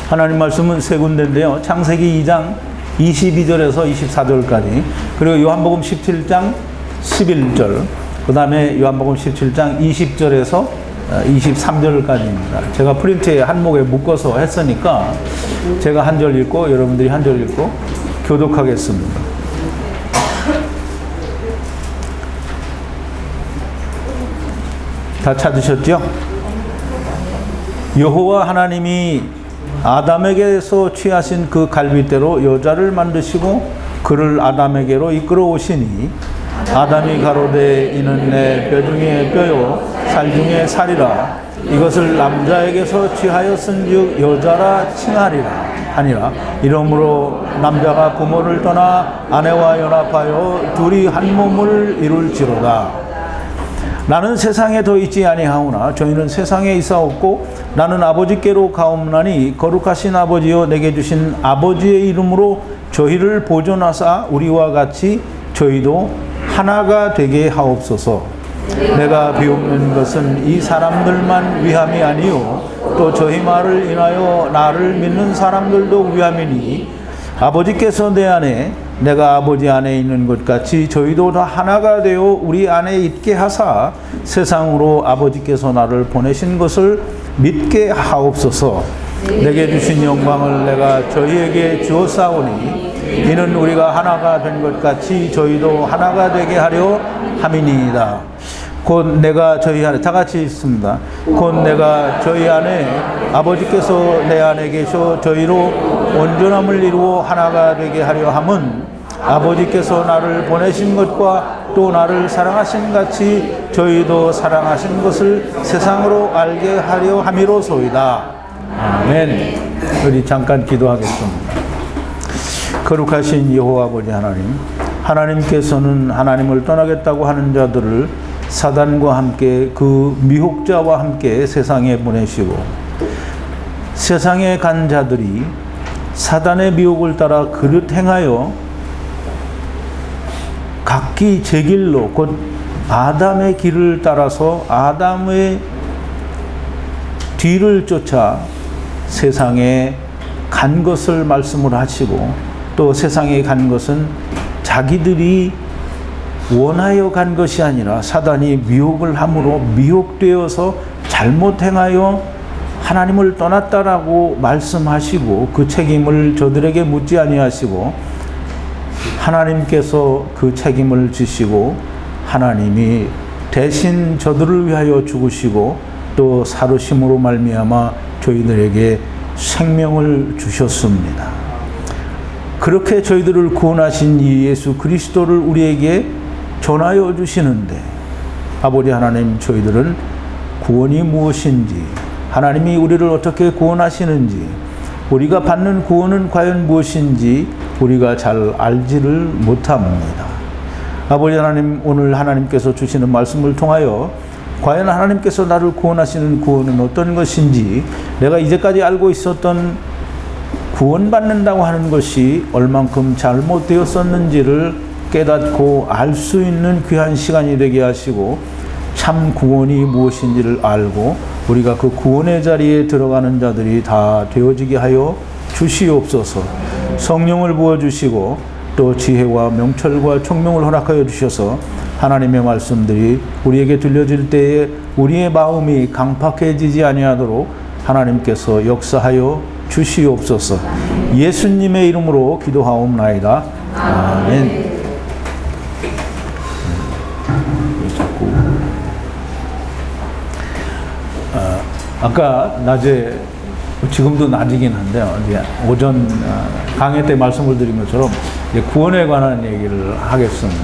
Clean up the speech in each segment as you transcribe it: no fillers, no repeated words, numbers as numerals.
하나님 말씀은 세 군데인데요. 창세기 2장 22절에서 24절까지, 그리고 요한복음 17장 11절, 그 다음에 요한복음 17장 20절에서 23절까지입니다. 제가 프린트에 한목에 묶어서 했으니까 제가 한 절 읽고 여러분들이 한 절 읽고 교독하겠습니다. 다 찾으셨죠? 여호와 하나님이 아담에게서 취하신 그 갈빗대로 여자를 만드시고 그를 아담에게로 이끌어 오시니 아담이 가로되 이는 내 뼈 중에 뼈요 살 중에 살이라 이것을 남자에게서 취하였은즉 여자라 칭하리라 하니라. 이러므로 남자가 부모를 떠나 아내와 연합하여 둘이 한 몸을 이룰지로다. 나는 세상에 더 있지 아니하오나 저희는 세상에 있사옵고 나는 아버지께로 가옵나니 거룩하신 아버지여 내게 주신 아버지의 이름으로 저희를 보존하사 우리와 같이 저희도 하나가 되게 하옵소서. 내가 비옵는 것은 이 사람들만 위함이 아니요 또 저희 말을 인하여 나를 믿는 사람들도 위함이니 아버지께서 내 안에 내가 아버지 안에 있는 것 같이 저희도 다 하나가 되어 우리 안에 있게 하사 세상으로 아버지께서 나를 보내신 것을 믿게 하옵소서. 내게 주신 영광을 내가 저희에게 주었사오니 이는 우리가 하나가 된 것 같이 저희도 하나가 되게 하려 함이니이다. 곧 내가 저희 안에, 다 같이 있습니다. 곧 내가 저희 안에 아버지께서 내 안에 계셔 저희로 온전함을 이루어 하나가 되게 하려 함은 아버지께서 나를 보내신 것과 또 나를 사랑하신 같이 저희도 사랑하신 것을 세상으로 알게 하려 함이로소이다. 아멘. 우리 잠깐 기도하겠습니다. 거룩하신 여호와 아버지 하나님, 하나님께서는 하나님을 떠나겠다고 하는 자들을 사단과 함께 그 미혹자와 함께 세상에 보내시고 세상에 간 자들이 사단의 미혹을 따라 그릇 행하여 각기 제 길로 곧 아담의 길을 따라서 아담의 뒤를 쫓아 세상에 간 것을 말씀을 하시고 또 세상에 간 것은 자기들이 원하여 간 것이 아니라 사단이 미혹을 함으로 미혹되어서 잘못 행하여 하나님을 떠났다라고 말씀하시고 그 책임을 저들에게 묻지 아니하시고 하나님께서 그 책임을 지시고 하나님이 대신 저들을 위하여 죽으시고 또 살으심으로 말미암아 저희들에게 생명을 주셨습니다. 그렇게 저희들을 구원하신 이 예수 그리스도를 우리에게 전하여 주시는데 아버지 하나님, 저희들은 구원이 무엇인지, 하나님이 우리를 어떻게 구원하시는지, 우리가 받는 구원은 과연 무엇인지 우리가 잘 알지를 못합니다. 아버지 하나님, 오늘 하나님께서 주시는 말씀을 통하여 과연 하나님께서 나를 구원하시는 구원은 어떤 것인지, 내가 이제까지 알고 있었던 구원받는다고 하는 것이 얼만큼 잘못되었었는지를 깨닫고 알 수 있는 귀한 시간이 되게 하시고 참 구원이 무엇인지를 알고 우리가 그 구원의 자리에 들어가는 자들이 다 되어지게 하여 주시옵소서. 성령을 부어주시고 또 지혜와 명철과 총명을 허락하여 주셔서 하나님의 말씀들이 우리에게 들려질 때에 우리의 마음이 강팍해지지 아니하도록 하나님께서 역사하여 주시옵소서. 예수님의 이름으로 기도하옵나이다. 아멘. 아까 낮에, 지금도 낮이긴 한데요, 이제 오전 강의 때 말씀을 드린 것처럼 이제 구원에 관한 얘기를 하겠습니다.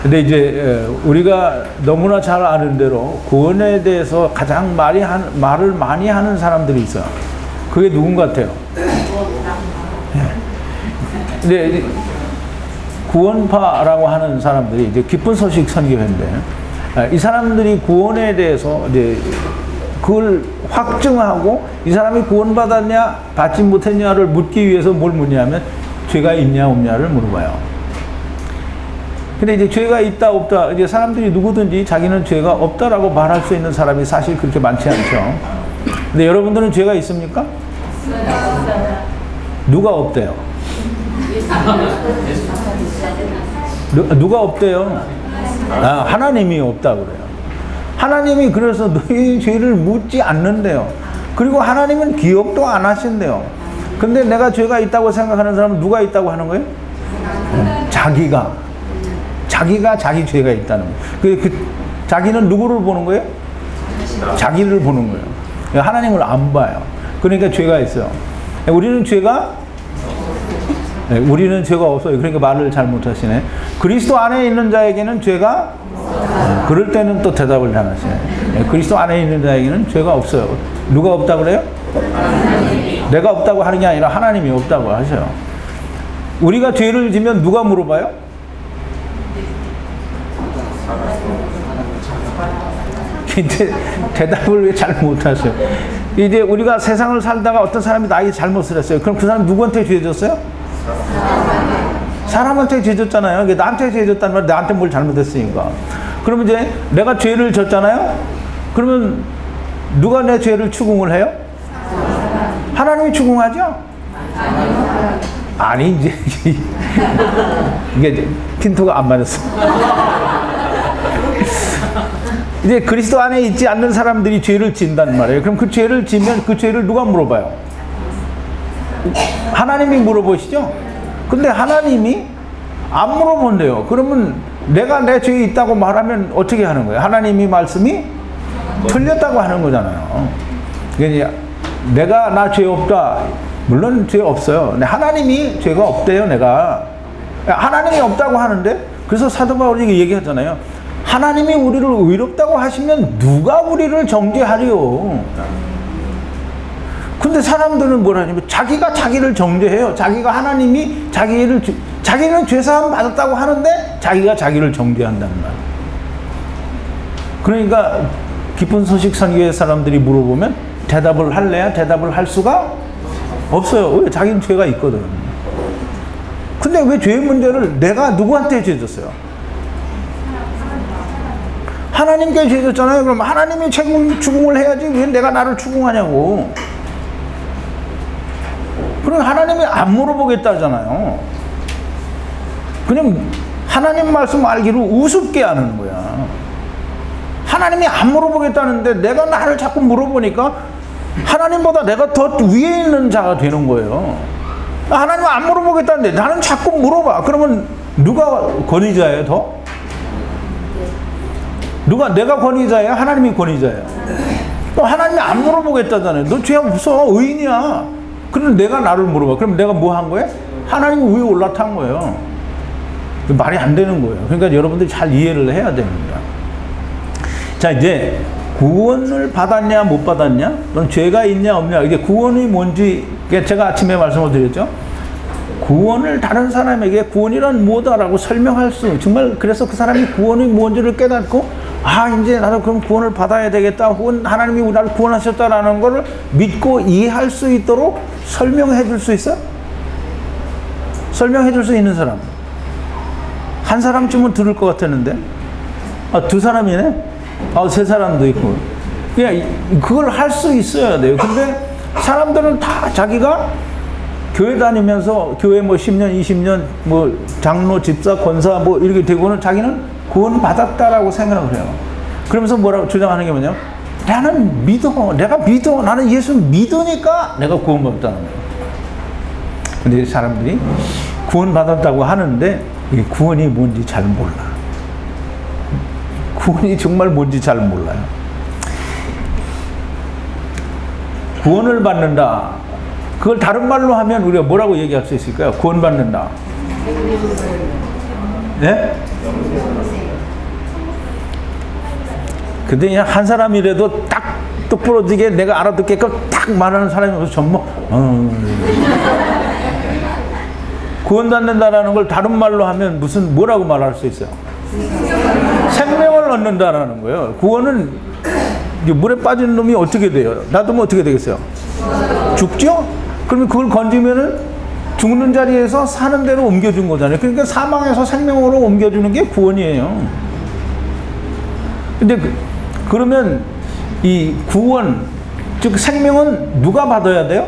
근데 이제 우리가 너무나 잘 아는 대로 구원에 대해서 가장 말을 많이 하는 사람들이 있어요. 그게 누군 같아요? 근데 구원파라고 하는 사람들이 이제 기쁜 소식 선교회인데, 이 사람들이 구원에 대해서 이제 그걸 확증하고 이 사람이 구원받았냐 받지 못했냐를 묻기 위해서 뭘 묻냐면 죄가 있냐 없냐를 물어봐요. 근데 이제 죄가 있다 없다, 이제 사람들이 누구든지 자기는 죄가 없다라고 말할 수 있는 사람이 사실 그렇게 많지 않죠. 근데 여러분들은 죄가 있습니까? 누가 없대요? 누가 없대요? 하나님이 없다고 그래요. 하나님이 그래서 너희 죄를 묻지 않는데요. 그리고 하나님은 기억도 안 하신대요. 근데 내가 죄가 있다고 생각하는 사람은 누가 있다고 하는 거예요? 자기가 자기 죄가 있다는 거예요. 자기는 누구를 보는 거예요? 자기를 보는 거예요. 하나님을 안 봐요. 그러니까 죄가 있어요. 우리는 죄가 없어요. 그러니까 말을 잘못하시네. 그리스도 안에 있는 자에게는 죄가, 그럴 때는 또 대답을 잘하시네. 그리스도 안에 있는 자에게는 죄가 없어요. 누가 없다고 그래요? 내가 없다고 하는 게 아니라 하나님이 없다고 하셔요. 우리가 죄를 지면 누가 물어봐요? 이제 대답을 왜 잘 못하세요? 이제 우리가 세상을 살다가 어떤 사람이 나에게 잘못을 했어요. 그럼 그 사람이 누구한테 죄 졌어요? 사람한테 죄 졌잖아요. 나한테 죄 졌다는 말, 나한테 뭘 잘못했으니까. 그러면 이제 내가 죄를 졌잖아요. 그러면 누가 내 죄를 추궁을 해요? 하나님이 추궁하죠? 아니, 이제 이게 핀트가 안 맞았어. 이제 그리스도 안에 있지 않는 사람들이 죄를 진단 말이에요. 그럼 그 죄를 지면 그 죄를 누가 물어봐요? 하나님이 물어보시죠? 근데 하나님이 안 물어본대요. 그러면 내가 내 죄에 있다고 말하면 어떻게 하는 거예요? 하나님이 말씀이 틀렸다고 하는 거잖아요. 그러니까 내가 나 죄 없다. 물론 죄 없어요. 근데 하나님이 죄가 없대요, 내가. 하나님이 없다고 하는데, 그래서 사도 바울이 얘기하잖아요. 하나님이 우리를 의롭다고 하시면 누가 우리를 정죄하리요? 근데 사람들은 뭐라냐면 자기가 자기를 정죄해요. 자기가 하나님이 자기는 죄사함 받았다고 하는데 자기가 자기를 정죄한다는 말. 그러니까 기쁜 소식 선교회 사람들이 물어보면 대답을 할래야 대답을 할 수가 없어요. 왜? 자기는 죄가 있거든. 근데 왜 죄의 문제를 내가 누구한테 죄 졌어요? 하나님께 죄 졌잖아요. 그럼 하나님이 추궁을 해야지 왜 내가 나를 추궁하냐고. 그럼 하나님이 안 물어보겠다잖아요. 그냥 하나님 말씀 알기를 우습게 하는 거야. 하나님이 안 물어보겠다는데 내가 나를 자꾸 물어보니까 하나님보다 내가 더 위에 있는 자가 되는 거예요. 하나님 안 물어보겠다는데 나는 자꾸 물어봐. 그러면 누가 권위자예요, 더? 내가 권위자예요? 하나님이 권위자예요? 또 하나님이 안 물어보겠다잖아요. 너 죄 없어. 의인이야. 그럼 내가 나를 물어봐. 그럼 내가 뭐 한 거예요? 하나님이 위에 올라탄 거예요. 말이 안 되는 거예요. 그러니까 여러분들이 잘 이해를 해야 됩니다. 자, 이제 구원을 받았냐 못 받았냐, 넌 죄가 있냐 없냐, 이게 구원이 뭔지 제가 아침에 말씀을 드렸죠. 구원을 다른 사람에게 구원이란 뭐다라고 설명할 수, 정말 그래서 그 사람이 구원이 뭔지를 깨닫고 이제 나도 그럼 구원을 받아야 되겠다, 혹은 하나님이 나를 구원하셨다라는 것을 믿고 이해할 수 있도록 설명해 줄 수 있어? 설명해 줄 수 있는 사람 한 사람쯤은 들을 것 같았는데, 두 사람이네? 세 사람도 있고. 그냥 그걸 할 수 있어야 돼요. 근데 사람들은 다 자기가 교회 다니면서 교회 뭐 10년, 20년 뭐 장로, 집사, 권사 뭐 이렇게 되고는 자기는 구원 받았다라고 생각을 해요. 그러면서 뭐라고 주장하는 게 뭐냐면 나는 믿어. 내가 믿어. 나는 예수 믿으니까 내가 구원 받았다는 거예요. 근데 사람들이 구원 받았다고 하는데 이 구원이 뭔지 잘 몰라. 구원이 정말 뭔지 잘 몰라요. 구원을 받는다. 그걸 다른 말로 하면 우리가 뭐라고 얘기할 수 있을까요? 구원 받는다. 네? 근데 그냥 한 사람이라도 딱 똑부러지게 내가 알아듣게끔 딱 말하는 사람이 없어서 전부 구원 받는다라는 걸 다른 말로 하면 뭐라고 말할 수 있어요? 생명을 얻는다라는 거예요. 구원은 물에 빠진 놈이 어떻게 돼요? 놔두면 어떻게 되겠어요? 죽죠? 그러면 그걸 건지면은 죽는 자리에서 사는 데로 옮겨준 거잖아요. 그러니까 사망에서 생명으로 옮겨주는 게 구원이에요. 근데 그러면 이 구원, 즉 생명은 누가 받아야 돼요?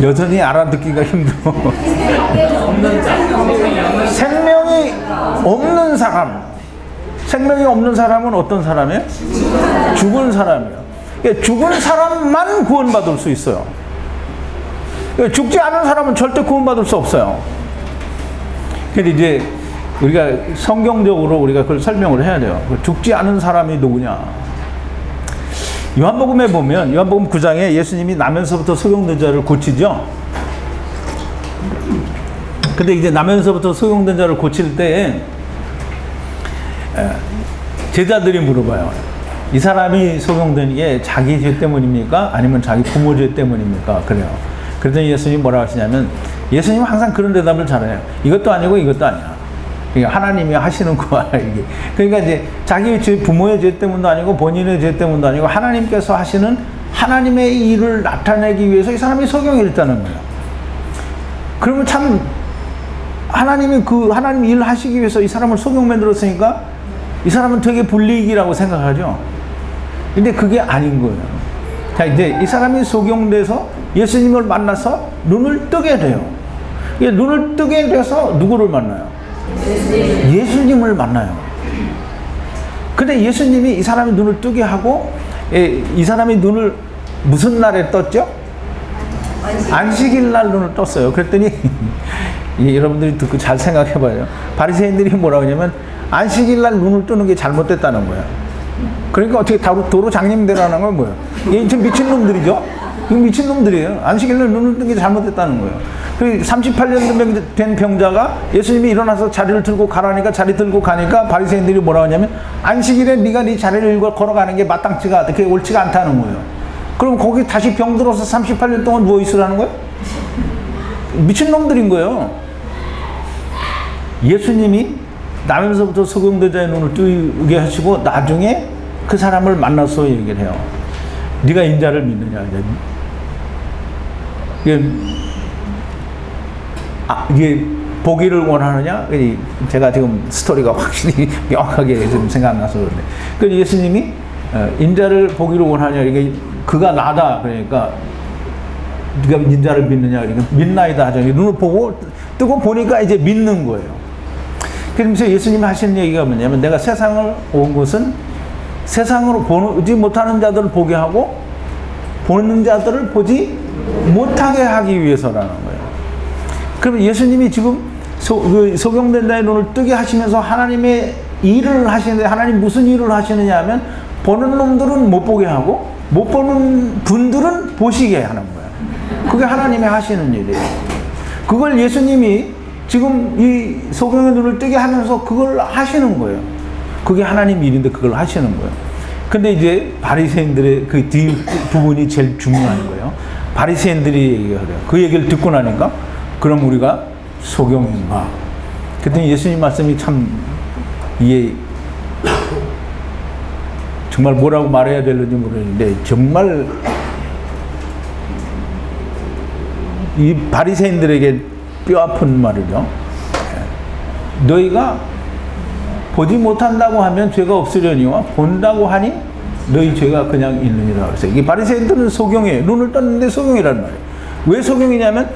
여전히 알아듣기가 힘들어. 생명이 없는 사람. 생명이 없는 사람은 어떤 사람이에요? 죽은 사람이에요. 그러니까 죽은 사람만 구원받을 수 있어요. 그러니까 죽지 않은 사람은 절대 구원받을 수 없어요. 근데 이제 우리가 성경적으로 우리가 그걸 설명을 해야 돼요. 죽지 않은 사람이 누구냐? 요한복음에 보면 요한복음 9장에 예수님이 나면서부터 소경된 자를 고치죠. 근데 이제 나면서부터 소경된 자를 고칠 때 제자들이 물어봐요. 이 사람이 소경된 게 자기 죄 때문입니까? 아니면 자기 부모 죄 때문입니까? 그래요. 그랬더니 예수님이 뭐라고 하시냐면, 예수님은 항상 그런 대답을 잘해요. 이것도 아니고 이것도 아니야. 그러니까 하나님이 하시는 거야, 이게. 그러니까 이제 자기 죄, 부모의 죄 때문도 아니고 본인의 죄 때문도 아니고 하나님께서 하시는 하나님의 일을 나타내기 위해서 이 사람이 소경이 됐다는 거예요. 그러면 참 하나님이 그 하나님 일 하시기 위해서 이 사람을 소경 만들었으니까 이 사람은 되게 불이익이라고 생각하죠. 근데 그게 아닌 거예요. 자, 이제 이 사람이 소경돼서 예수님을 만나서 눈을 뜨게 돼요. 눈을 뜨게 돼서 누구를 만나요? 예수님을 만나요. 근데 예수님이 이 사람이 눈을 뜨게 하고, 이 사람이 눈을 무슨 날에 떴죠? 안식일 날 눈을 떴어요. 그랬더니 여러분들이 듣고 잘 생각해 봐요. 바리새인들이 뭐라고 하냐면 안식일 날 눈을 뜨는 게 잘못됐다는 거예요. 그러니까 어떻게 도로 장님대라는 건 뭐예요? 이게 지금 미친놈들이죠? 이거 미친놈들이에요. 안식일 날 눈을 뜨는 게 잘못됐다는 거예요. 38년 된 병자가 예수님이 일어나서 자리를 들고 가라니까 자리 들고 가니까 바리새인들이 뭐라고 하냐면 안식일에 네가 네 자리를 걸어가는 게 마땅치가 그게 옳지가 않다는 거예요. 그럼 거기 다시 병들어서 38년 동안 누워 있으라는 거예요? 미친놈들인 거예요. 예수님이 나면서부터 소경된 자의 눈을 뜨게 하시고 나중에 그 사람을 만나서 얘기를 해요. 네가 인자를 믿느냐. 이게 보기를 원하느냐? 제가 지금 스토리가 확실히 명확하게 좀 생각나서 그런데. 그래서 예수님이 인자를 보기를 원하냐? 이게 그가 나다. 그러니까 네가 인자를 믿느냐? 그러니까 믿나이다 하죠. 눈을 보고 뜨고 보니까 이제 믿는 거예요. 그러면서 예수님이 하시는 얘기가 뭐냐면 내가 세상을 온 것은 세상으로 보지 못하는 자들을 보게 하고 보는 자들을 보지 못하게 하기 위해서라는 거예요. 그러면 예수님이 지금 소경된 자의 눈을 뜨게 하시면서 하나님의 일을 하시는데 하나님 무슨 일을 하시느냐 하면 보는 놈들은 못 보게 하고 못 보는 분들은 보시게 하는 거예요. 그게 하나님의 하시는 일이에요. 그걸 예수님이 지금 이 소경의 눈을 뜨게 하면서 그걸 하시는 거예요. 그게 하나님 일인데 그걸 하시는 거예요. 근데 이제 바리새인들의 그 뒤 부분이 제일 중요한 거예요. 바리새인들이 얘기를 해요. 그 얘기를 듣고 나니까 그럼 우리가 소경인가? 그랬더니 예수님 말씀이 참 이게 정말 뭐라고 말해야 될는지 모르겠는데 정말 이 바리새인들에게 뼈아픈 말이죠. 너희가 보지 못한다고 하면 죄가 없으려니와 본다고 하니 너희 죄가 그냥 있느니라. 그래서 이게 바리새인들은 소경이에요. 눈을 떴는데 소경이란 말이에요. 왜 소경이냐면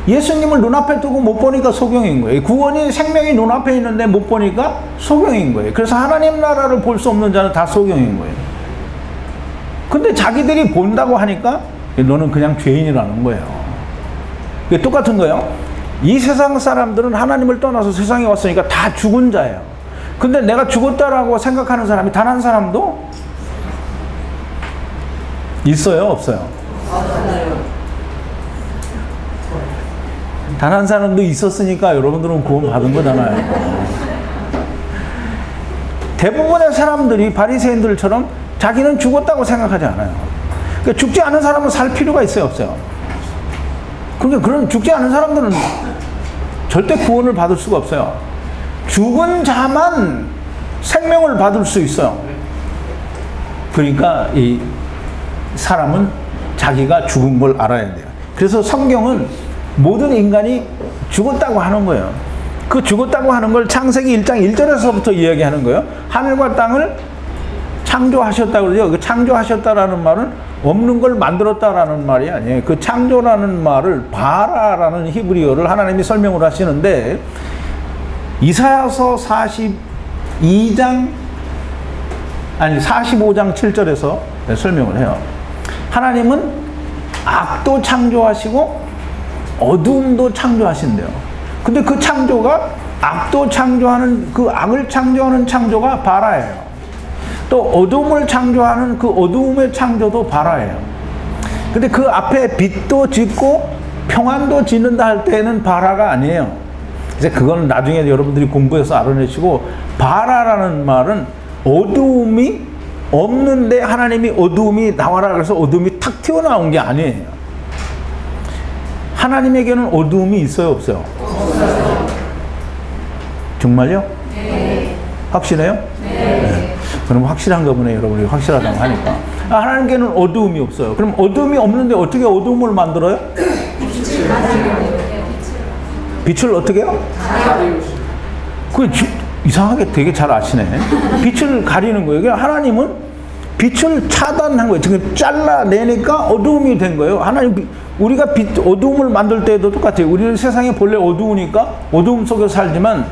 예수님을 눈앞에 두고 못 보니까 소경인 거예요. 구원이 생명이 눈앞에 있는데 못 보니까 소경인 거예요. 그래서 하나님 나라를 볼 수 없는 자는 다 소경인 거예요. 근데 자기들이 본다고 하니까 너는 그냥 죄인이라는 거예요. 이게 똑같은 거예요. 이 세상 사람들은 하나님을 떠나서 세상에 왔으니까 다 죽은 자예요. 근데 내가 죽었다라고 생각하는 사람이 단 한 사람도 있어요? 없어요? 단 한 사람도 있었으니까 여러분들은 구원 받은 거잖아요. 대부분의 사람들이 바리새인들처럼 자기는 죽었다고 생각하지 않아요. 그러니까 죽지 않은 사람은 살 필요가 있어요? 없어요? 그러니까 그런 죽지 않은 사람들은 절대 구원을 받을 수가 없어요. 죽은 자만 생명을 받을 수 있어요. 그러니까 이 사람은 자기가 죽은 걸 알아야 돼요. 그래서 성경은 모든 인간이 죽었다고 하는 거예요. 그 죽었다고 하는 걸 창세기 1장 1절에서부터 이야기하는 거예요. 하늘과 땅을 창조하셨다고 그러죠. 그 창조하셨다라는 말은 없는 걸 만들었다라는 말이 아니에요. 그 창조라는 말을 바라라는 히브리어를 하나님이 설명을 하시는데 이사야서 45장 7절에서 설명을 해요. 하나님은 악도 창조하시고 어두움도 창조하신대요. 근데 그 창조가 악도 창조하는 그 악을 창조하는 창조가 바라예요. 또 어둠을 창조하는 그 어두움의 창조도 바라예요. 근데 그 앞에 빛도 짓고 평안도 짓는다 할 때는 바라가 아니에요. 이제 그건 나중에 여러분들이 공부해서 알아내시고, 바라라는 말은 어두움이 없는데 하나님이 어두움이 나와라 그래서 어두움이 탁 튀어나온 게 아니에요. 하나님에게는 어두움이 있어요, 없어요? 정말요? 네. 확실해요? 네. 네. 그럼 확실한가 보네. 여러분이 확실하다고 하니까. 하나님께는 어두움이 없어요. 그럼 어두움이 없는데 어떻게 어두움을 만들어요? 빛을 어떻게 해요? 그 이상하게 되게 잘 아시네. 빛을 가리는 거예요. 하나님은 빛을 차단한 거예요. 지금 잘라내니까 어두움이 된 거예요. 하나님, 우리가 어두움을 만들 때도 똑같아요. 우리는 세상에 본래 어두우니까 어두움 속에서 살지만,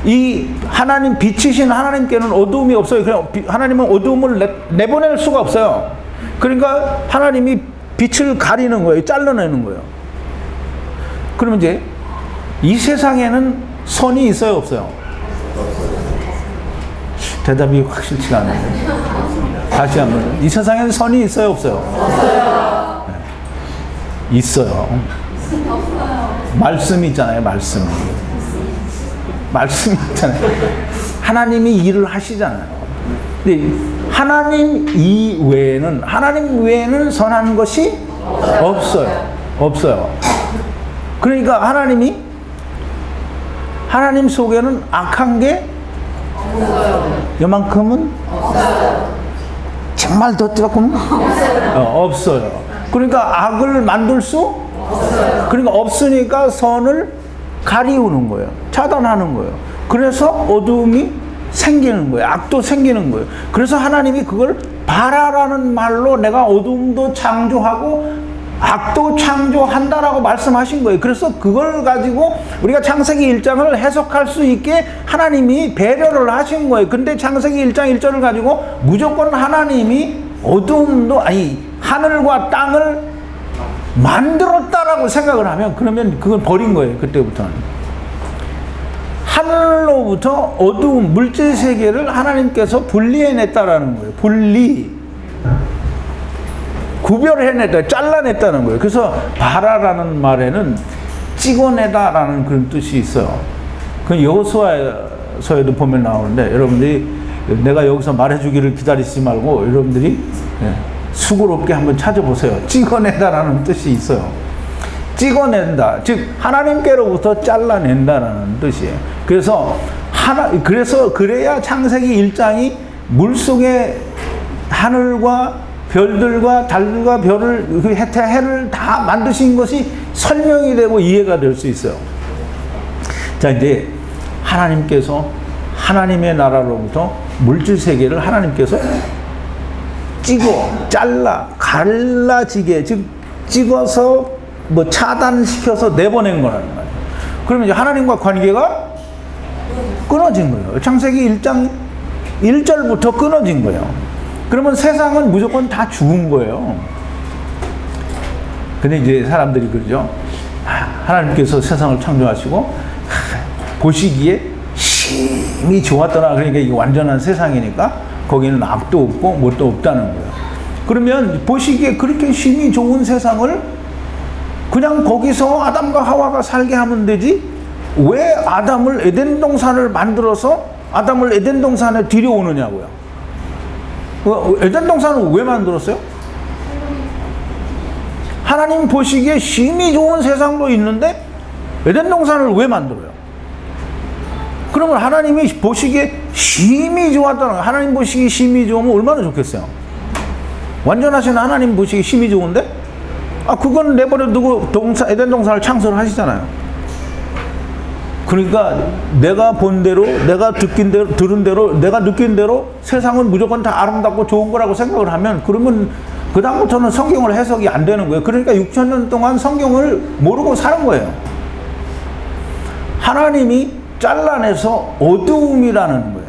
이 하나님 빛이신 하나님께는 어두움이 없어요. 그냥 하나님은 어두움을 내보낼 수가 없어요. 그러니까 하나님이 빛을 가리는 거예요. 잘라내는 거예요. 그러면 이제 이 세상에는 선이 있어요, 없어요? 대답이 확실치가 않아요. 다시 한번. 이 세상에는 선이 있어요, 없어요? 없어요. 네. 있어요. 말씀이 있잖아요, 말씀이. 말씀이 있잖아요. 하나님이 일을 하시잖아요. 근데 하나님 외에는 선한 것이 없어요. 없어요. 그러니까 하나님 속에는 악한 게 요만큼은 정말 더 조금 없어요. 그러니까 악을 만들 수 없어요. 그러니까 없으니까 선을 가리우는 거예요. 차단하는 거예요. 그래서 어두움이 생기는 거예요. 악도 생기는 거예요. 그래서 하나님이 그걸 바라라는 말로 내가 어두움도 창조하고 악도 창조한다라고 말씀하신 거예요. 그래서 그걸 가지고 우리가 창세기 1장을 해석할 수 있게 하나님이 배려를 하신 거예요. 근데 창세기 1장 1절을 가지고 무조건 하나님이 어두움도, 하늘과 땅을 만들었다라고 생각을 하면, 그러면 그건 버린 거예요. 그때부터는. 하늘로부터 어두움, 물질 세계를 하나님께서 분리해냈다라는 거예요. 구별해냈다, 잘라냈다는 거예요. 그래서 바라라는 말에는 찍어내다라는 그런 뜻이 있어요. 그 여호수아서에도 보면 나오는데, 여러분들이 내가 여기서 말해주기를 기다리지 말고 여러분들이 수고롭게 한번 찾아보세요. 찍어내다라는 뜻이 있어요. 찍어낸다, 즉 하나님께로부터 잘라낸다라는 뜻이에요. 그래야 창세기 1장이 물속에 하늘과 별들과 달과 별을, 그 해를 다 만드신 것이 설명이 되고 이해가 될 수 있어요. 자, 이제 하나님께서 하나님의 나라로부터 물질 세계를 하나님께서 갈라지게, 즉 찍어서 차단시켜서 내보낸 거라는 거예요. 그러면 이제 하나님과 관계가 끊어진 거예요. 창세기 1장 1절부터 끊어진 거예요. 그러면 세상은 무조건 다 죽은 거예요. 근데 이제 사람들이 그러죠. 하나님께서 세상을 창조하시고 보시기에 심히 좋았더라. 그러니까 이게 완전한 세상이니까 거기는 악도 없고 뭣도 없다는 거예요. 그러면 보시기에 그렇게 심히 좋은 세상을 그냥 거기서 아담과 하와가 살게 하면 되지, 왜 아담을 에덴 동산을 만들어서 아담을 에덴 동산에 들여오느냐고요. 에덴 동산을 왜 만들었어요? 하나님 보시기에 심히 좋은 세상도 있는데 에덴 동산을 왜 만들어요? 그러면 하나님이 보시기에 심히 좋았다는 거예요. 하나님 보시기에 심히 좋으면 얼마나 좋겠어요? 완전하신 하나님 보시기에 심히 좋은데? 그건 내버려 두고 에덴 동산을 창설을 하시잖아요. 그러니까 내가 본 대로, 내가 들은 대로, 내가 느낀 대로 세상은 무조건 다 아름답고 좋은 거라고 생각을 하면 그러면 그 다음부터는 성경을 해석이 안 되는 거예요. 그러니까 6,000년 동안 성경을 모르고 사는 거예요. 하나님이 잘라내서 어두움이라는 거예요.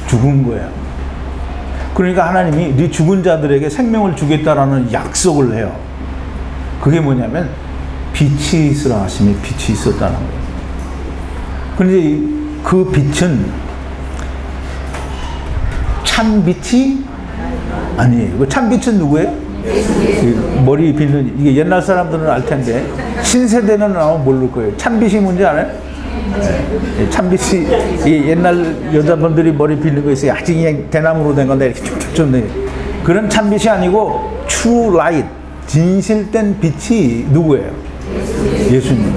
죽은 거예요. 그러니까 하나님이 네 죽은 자들에게 생명을 주겠다라는 약속을 해요. 그게 뭐냐면 빛이 있으라 하시면 빛이 있었다는 거예요. 그런데 그 빛은 참 빛이 아니에요. 그 참 빛은 누구예요? 머리 빗는, 이게 옛날 사람들은 알 텐데 신세대는 아마 모를 거예요. 참 빛이 뭔지 알아요? 네. 참 빛이 옛날 여자분들이 머리 빗는 거 있어요. 아직 그냥 대나무로 된 건데 이렇게 쭉쭉쭉 내. 그런 참 빛이 아니고 true light, 진실된 빛이 누구예요? 예수님.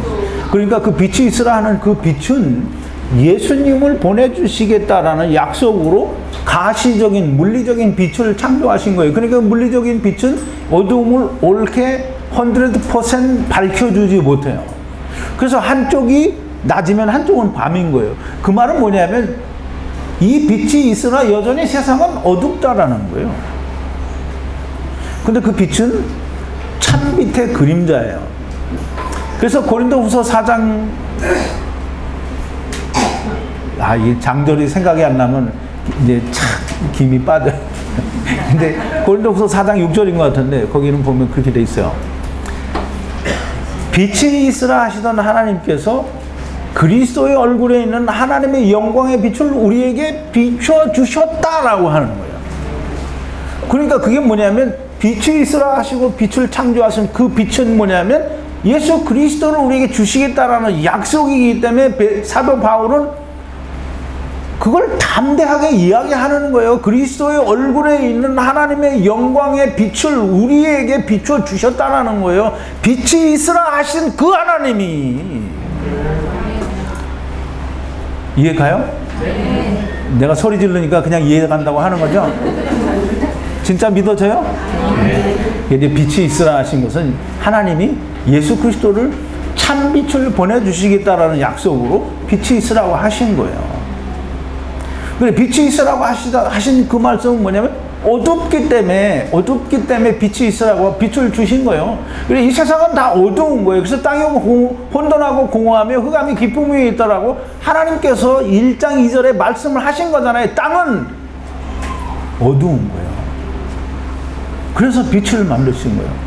그러니까 그 빛이 있으라 하는 그 빛은 예수님을 보내주시겠다라는 약속으로 가시적인 물리적인 빛을 창조하신 거예요. 그러니까 물리적인 빛은 어두움을 옳게 100% 밝혀주지 못해요. 그래서 한쪽이 낮이면 한쪽은 밤인 거예요. 그 말은 뭐냐면 이 빛이 있으나 여전히 세상은 어둡다라는 거예요. 근데 그 빛은 참빛의 그림자예요. 그래서 고린도후서 4장, 이 장절이 생각이 안 나면 이제 참 김이 빠져. 근데 고린도후서 4장 6절인 것 같은데 거기는 보면 그렇게 돼 있어요. 빛이 있으라 하시던 하나님께서 그리스도의 얼굴에 있는 하나님의 영광의 빛을 우리에게 비춰주셨다라고 하는 거예요. 그러니까 그게 뭐냐면 빛이 있으라 하시고 빛을 창조하신 그 빛은 뭐냐면 예수 그리스도를 우리에게 주시겠다라는 약속이기 때문에 사도 바울은 그걸 담대하게 이야기하는 거예요. 그리스도의 얼굴에 있는 하나님의 영광의 빛을 우리에게 비춰주셨다라는 거예요. 빛이 있으라 하신 그 하나님이. 이해 가요? 네. 내가 소리 지르니까 그냥 이해 간다고 하는 거죠? 진짜 믿어져요? 네. 이제 빛이 있으라 하신 것은 하나님이 예수 그리스도를 참 빛을 보내주시겠다라는 약속으로 빛이 있으라고 하신 거예요. 그래, 빛이 있으라고 하신 그 말씀은 뭐냐면 어둡기 때문에 빛이 있으라고 빛을 주신 거예요. 그래, 이 세상은 다 어두운 거예요. 그래서 땅이 혼돈하고 공허하며 흑암이 깊음 위에 있더라고 하나님께서 1장 2절에 말씀을 하신 거잖아요. 땅은 어두운 거예요. 그래서 빛을 만드신 거예요.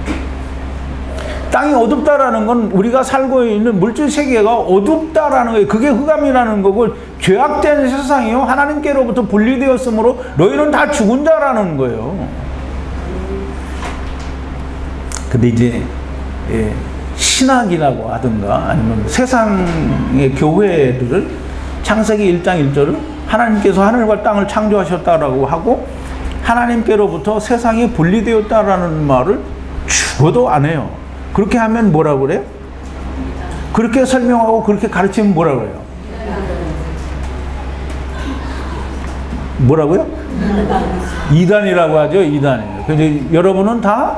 땅이 어둡다라는 건 우리가 살고 있는 물질 세계가 어둡다라는 거예요. 그게 흑암이라는 거고 죄악된 세상이요 하나님께로부터 분리되었으므로 너희는 다 죽은 자라는 거예요. 근데 이제 신학이라고 하든가 아니면 세상의 교회들을 창세기 1장 1절을 하나님께서 하늘과 땅을 창조하셨다라고 하고 하나님께로부터 세상이 분리되었다라는 말을 죽어도 안 해요. 그렇게 하면 뭐라고 그래요? 그렇게 설명하고 그렇게 가르치면 뭐라고 그래요? 뭐라고요? 이단이라고 하죠. 이단이에요. 근데 여러분은 다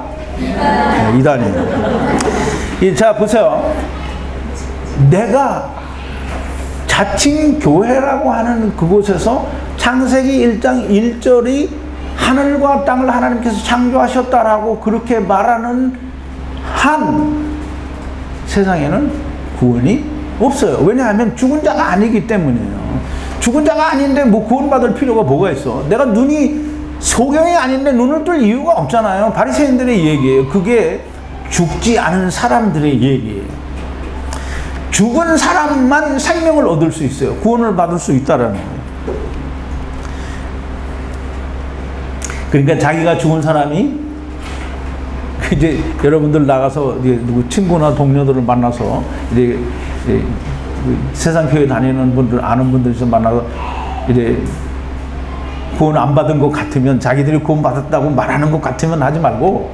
이단이에요. 자, 보세요. 내가 자칭 교회라고 하는 그곳에서 창세기 1장 1절이 하늘과 땅을 하나님께서 창조하셨다라고 그렇게 말하는 한 세상에는 구원이 없어요. 왜냐하면 죽은 자가 아니기 때문이에요. 죽은 자가 아닌데 뭐 구원받을 필요가 뭐가 있어? 내가 눈이 소경이 아닌데 눈을 뜰 이유가 없잖아요. 바리새인들의 얘기예요. 그게 죽지 않은 사람들의 얘기예요. 죽은 사람만 생명을 얻을 수 있어요. 구원을 받을 수 있다라는 거예요. 그러니까 자기가 죽은 사람이 이제 여러분들 나가서 이제 누구 친구나 동료들을 만나서 이제 세상 교회 다니는 분들 아는 분들에서 만나서 이제 구원 안 받은 것 같으면 자기들이 구원 받았다고 말하는 것 같으면 하지 말고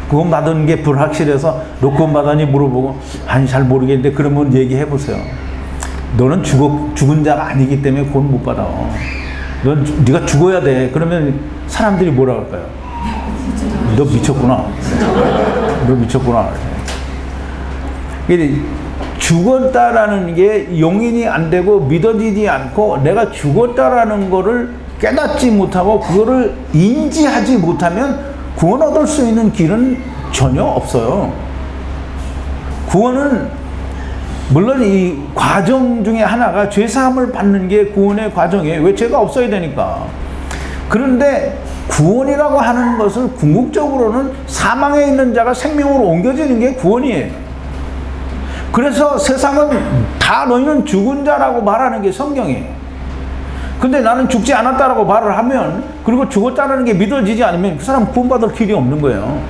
구원 받은 게 불확실해서 너 구원 받았니 물어보고 아니 잘 모르겠는데 그러면 얘기해 보세요. 너는 죽은 자가 아니기 때문에 구원 못 받아. 네가 죽어야 돼. 그러면 사람들이 뭐라 할까요? 너 미쳤구나. 너 미쳤구나. 죽었다라는 게 용인이 안 되고 믿어지지 않고 내가 죽었다라는 거를 깨닫지 못하고 그거를 인지하지 못하면 구원 얻을 수 있는 길은 전혀 없어요. 구원은 물론 이 과정 중에 하나가 죄사함을 받는 게 구원의 과정이에요. 왜? 죄가 없어야 되니까. 그런데 구원이라고 하는 것은 궁극적으로는 사망에 있는 자가 생명으로 옮겨지는 게 구원이에요. 그래서 세상은 다 너희는 죽은 자라고 말하는 게 성경이에요. 근데 나는 죽지 않았다라고 말을 하면, 그리고 죽었다는 게 믿어지지 않으면 그 사람 구원받을 길이 없는 거예요.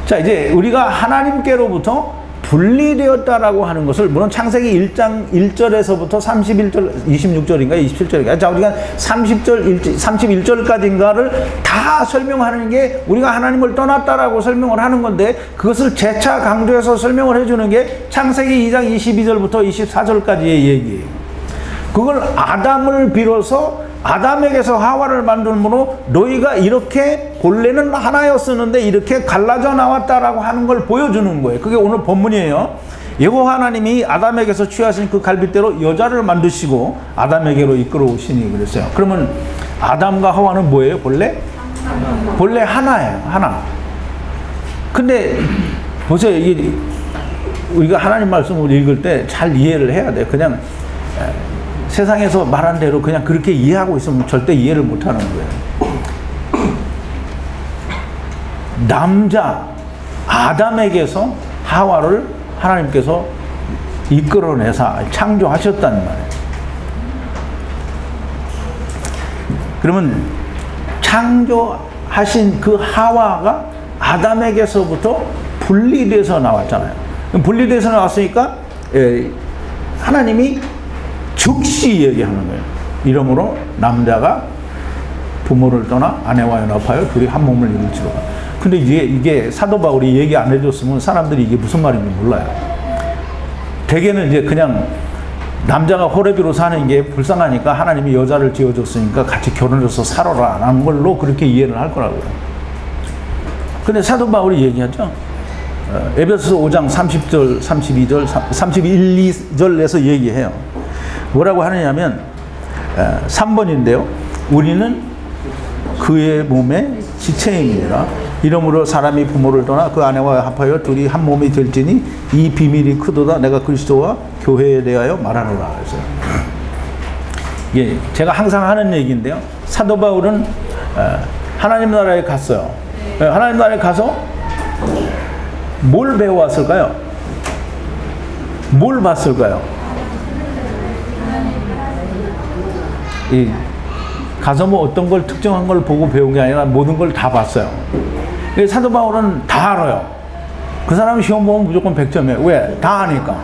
자, 이제 우리가 하나님께로부터 분리되었다라고 하는 것을, 물론 창세기 1장 1절에서부터 31절, 26절인가 27절인가, 자, 우리가 31절까지인가를 다 설명하는 게 우리가 하나님을 떠났다라고 설명을 하는 건데, 그것을 재차 강조해서 설명을 해주는 게 창세기 2장 22절부터 24절까지의 얘기예요. 그걸 아담을 빌어서 아담에게서 하와를 만들므로 너희가 이렇게 본래는 하나였었는데 이렇게 갈라져 나왔다라고 하는 걸 보여주는 거예요. 그게 오늘 본문이에요. 여호와 하나님이 아담에게서 취하신 그 갈빗대로 여자를 만드시고 아담에게로 이끌어 오시니 그랬어요. 그러면 아담과 하와는 뭐예요? 본래 하나예요. 하나. 근데 보세요. 이게 우리가 하나님 말씀을 읽을 때 잘 이해를 해야 돼요. 그냥 세상에서 말한 대로 그냥 그렇게 이해하고 있으면 절대 이해를 못하는 거예요. 남자 아담에게서 하와를 하나님께서 이끌어내사 창조하셨다는 말이에요. 그러면 창조하신 그 하와가 아담에게서부터 분리돼서 나왔잖아요. 분리돼서 나왔으니까 하나님이 즉시 얘기하는 거예요. 이러므로 남자가 부모를 떠나 아내와 연합하여 둘이 한 몸을 이룰지로다. 근데 이게 사도 바울이 얘기 안 해줬으면 사람들이 이게 무슨 말인지 몰라요. 대개는 이제 그냥 남자가 호레비로 사는 게 불쌍하니까 하나님이 여자를 지어줬으니까 같이 결혼해서 살아라 라는 걸로 그렇게 이해를 할 거라고요. 근데 사도 바울이 얘기하죠. 에베소서 5장 30절, 32절, 31, 2절에서 얘기해요. 뭐라고 하느냐면 3번인데요. 우리는 그의 몸의 지체임이니라. 이러므로 사람이 부모를 떠나 그 아내와 합하여 둘이 한 몸이 될지니 이 비밀이 크도다. 내가 그리스도와 교회에 대하여 말하노라. 그랬어요. 이게 제가 항상 하는 얘기인데요. 사도 바울은 하나님 나라에 갔어요. 하나님 나라에 가서 뭘 배워왔을까요? 뭘 봤을까요? 가서 뭐 어떤 걸 특정한 걸 보고 배운 게 아니라 모든 걸 다 봤어요. 사도 바울은 다 알아요. 그 사람이 시험 보면 무조건 100점이에요. 왜? 다 아니까.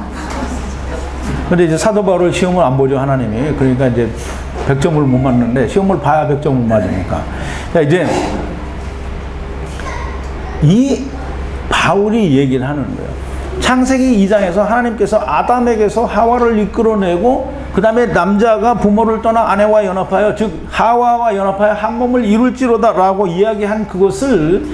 근데 이제 사도 바울을 시험을 안 보죠, 하나님이. 그러니까 이제 100점을 못 맞는데, 시험을 봐야 100점을 맞으니까. 자, 이제 이 바울이 얘기를 하는 거예요. 창세기 2장에서 하나님께서 아담에게서 하와를 이끌어내고 그 다음에 남자가 부모를 떠나 아내와 연합하여, 즉 하와와 연합하여 한 몸을 이룰지로다 라고 이야기한 그것을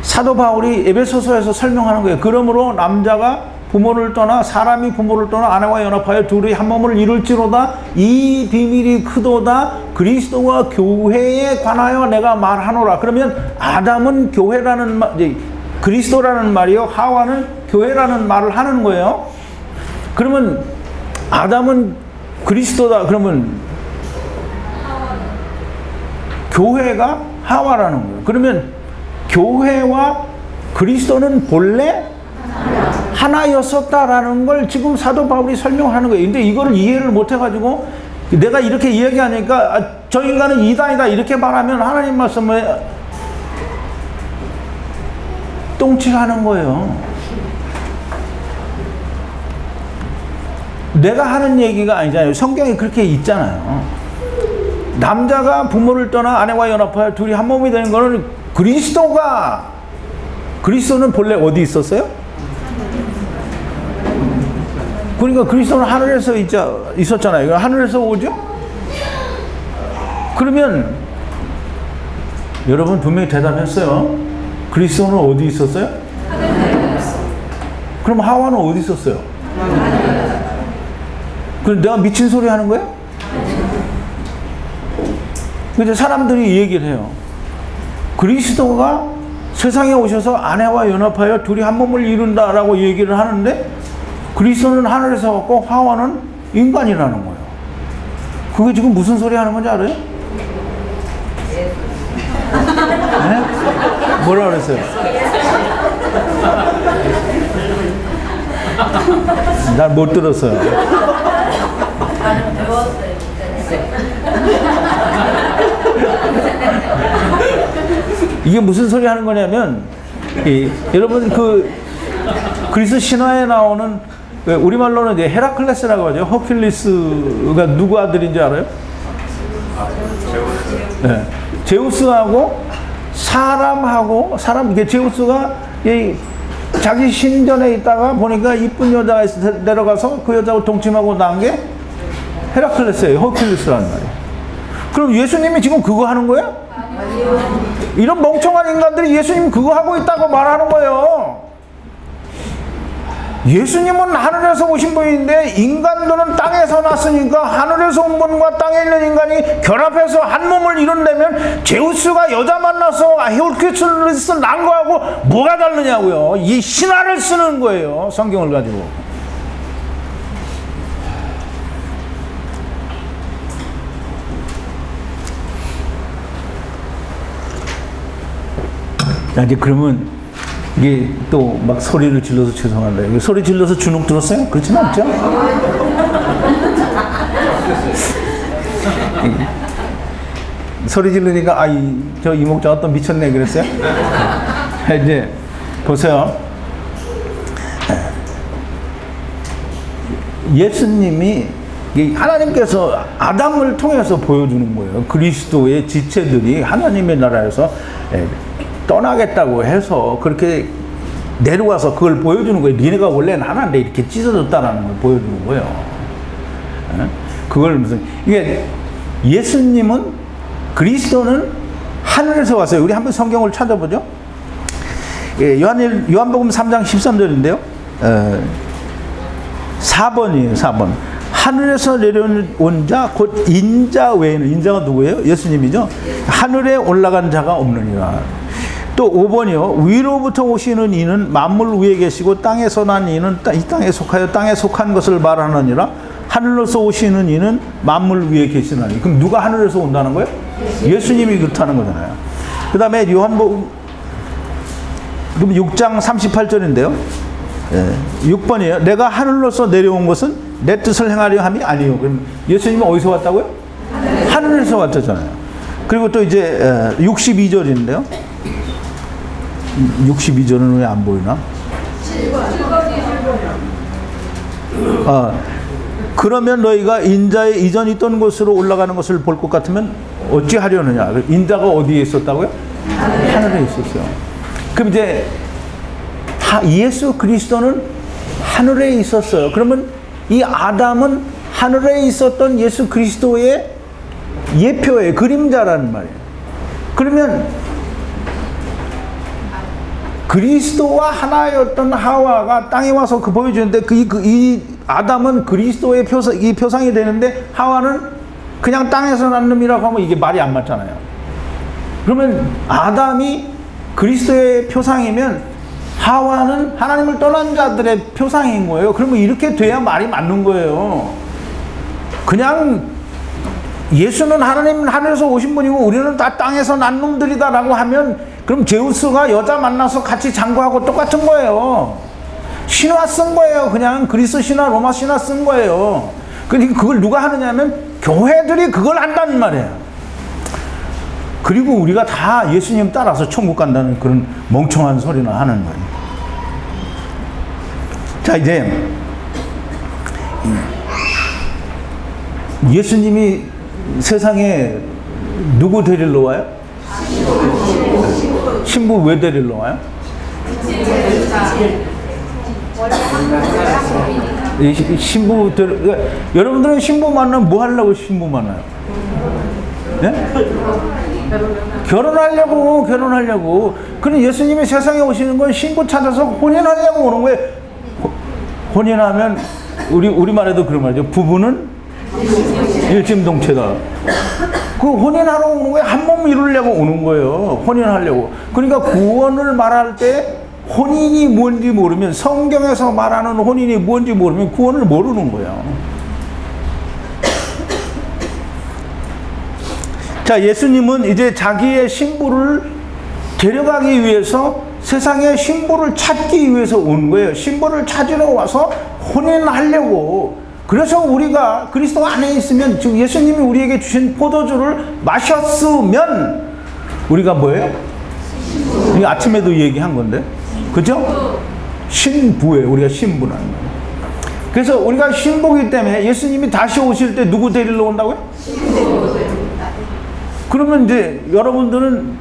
사도 바울이 에베소서에서 설명하는 거예요. 그러므로 남자가 부모를 떠나, 사람이 부모를 떠나 아내와 연합하여 둘이 한 몸을 이룰지로다. 이 비밀이 크도다. 그리스도와 교회에 관하여 내가 말하노라. 그러면 아담은 교회라는 말, 그리스도라는 말이요, 하와는 교회라는 말을 하는 거예요. 그러면 아담은 그리스도다. 그러면 교회가 하와라는 거예요. 그러면 교회와 그리스도는 본래 하나였었다라는 걸 지금 사도 바울이 설명하는 거예요. 근데 이거를 이해를 못 해가지고 내가 이렇게 이야기하니까 저 인간은 이단이다 이렇게 말하면 하나님 말씀에 똥칠하는 거예요. 내가 하는 얘기가 아니잖아요. 성경에 그렇게 있잖아요. 남자가 부모를 떠나 아내와 연합하여 둘이 한 몸이 되는 거는 그리스도는 본래 어디 있었어요? 그러니까 그리스도는 하늘에서 있었잖아요. 하늘에서 오죠? 그러면 여러분 분명히 대답했어요. 그리스도는 어디 있었어요? 그럼 하와는 어디 있었어요? 그럼 내가 미친 소리 하는 거야? 근데 사람들이 이 얘기를 해요. 그리스도가 세상에 오셔서 아내와 연합하여 둘이 한 몸을 이룬다라고 얘기를 하는데 그리스도는 하늘에서 왔고 하와는 인간이라는 거예요. 그게 지금 무슨 소리 하는 건지 알아요? 네? 뭐라 그랬어요? 난 못 들었어요. 나는 배웠어요. 이게 무슨 소리 하는 거냐면, 여러분 그리스 신화에 나오는 우리말로는 이제 헤라클레스라고 하죠. 허큘리스가 누구 아들인지 알아요? 네. 제우스하고 이게 제우스가 자기 신전에 있다가 보니까 이쁜 여자가 있어 내려가서 그 여자하고 동침하고 낳은 게 헤라클레스예요. 허큘리스라는 말이에요. 그럼 예수님이 지금 그거 하는 거예요? 이런 멍청한 인간들이 예수님 그거 하고 있다고 말하는 거예요. 예수님은 하늘에서 오신 분인데 인간들은 땅에서 났으니까 하늘에서 온 분과 땅에 있는 인간이 결합해서 한 몸을 이룬다면 제우스가 여자 만나서 헤라클레스 난 거하고 뭐가 다르냐고요. 이 신화를 쓰는 거예요. 성경을 가지고. 자, 이제 그러면 이게 또 막 소리를 질러서 죄송한다. 이게 소리 질러서 주눅 들었어요? 그렇진 않죠? 소리 지르니까 저 이목자가 또 미쳤네 그랬어요? 이제 보세요. 예수님이 하나님께서 아담을 통해서 보여주는 거예요. 그리스도의 지체들이 하나님의 나라에서 떠나겠다고 해서 그렇게 내려와서 그걸 보여주는 거예요. 니네가 원래는 하나인데 이렇게 찢어졌다라는 걸 보여주는 거예요. 그걸 이게 예수님은 그리스도는 하늘에서 왔어요. 우리 한번 성경을 찾아보죠. 요한복음 3장 13절인데요. 4번이에요. 4번. 하늘에서 내려온 자 곧 인자 외에는, 인자가 누구예요? 예수님이죠. 하늘에 올라간 자가 없느니라. 또 5번이요. 위로부터 오시는 이는 만물 위에 계시고 땅에서 난 이는 이 땅에 속하여 땅에 속한 것을 말하느니라. 하늘로서 오시는 이는 만물 위에 계시나니. 그럼 누가 하늘에서 온다는 거예요? 예수님이 그렇다는 거잖아요. 그 다음에 요한복음 6장 38절인데요. 6번이에요. 내가 하늘로서 내려온 것은 내 뜻을 행하려 함이 아니요. 그럼 예수님은 어디서 왔다고요? 하늘에서 왔잖아요. 그리고 또 이제 62절인데요. 62절은 왜 안 보이나? 그러면 너희가 인자의 이전 있던 곳으로 올라가는 것을 볼 것 같으면 어찌 하려느냐? 인자가 어디에 있었다고요? 하늘에 있었어요. 그럼 이제 예수 그리스도는 하늘에 있었어요. 그러면 이 아담은 하늘에 있었던 예수 그리스도의 예표의 그림자라는 말이에요. 그러면 그리스도와 하나였던 하와가 땅에 와서 보여주는데 이 아담은 그리스도의 표상이 되는데 하와는 그냥 땅에서 난 놈이라고 하면 이게 말이 안 맞잖아요. 그러면 아담이 그리스도의 표상이면 하와는 하나님을 떠난 자들의 표상인 거예요. 그러면 이렇게 돼야 말이 맞는 거예요. 그냥 예수는 하나님 하늘에서 오신 분이고 우리는 다 땅에서 난 놈들이다라고 하면 그럼 제우스가 여자 만나서 같이 장구하고 똑같은 거예요. 신화 쓴 거예요. 그냥 그리스 신화, 로마 신화 쓴 거예요. 그러니까 그걸 누가 하느냐면 교회들이 그걸 한다는 말이에요. 그리고 우리가 다 예수님 따라서 천국 간다는 그런 멍청한 소리나 하는 거예요. 자, 이제 예수님이 세상에 누구 데리러 와요? 신부 왜 데리러 와요? 신부 여러분들은 신부 만나면 뭐 하려고 신부 만나요? 네? 결혼하려고. 그럼 예수님이 세상에 오시는 건 신부 찾아서 혼인하려고 오는 거예요. 혼인하면 우리말에도 그런 말이죠. 부부는 일심동체다. 그 혼인하러 오는 거예요. 한 몸 이루려고 오는 거예요. 혼인하려고. 그러니까 구원을 말할 때 혼인이 뭔지 모르면, 성경에서 말하는 혼인이 뭔지 모르면 구원을 모르는 거예요. 자, 예수님은 이제 자기의 신부를 데려가기 위해서 세상의 신부를 찾기 위해서 온 거예요. 신부를 찾으러 와서 혼인하려고. 그래서 우리가 그리스도 안에 있으면, 지금 예수님이 우리에게 주신 포도주를 마셨으면 우리가 뭐예요? 이거 아침에도 얘기한 건데, 그죠? 신부예요. 우리가 신부라는 거예요. 그래서 우리가 신부이기 때문에 예수님이 다시 오실 때 누구 데리러 온다고요? 그러면 이제 여러분들은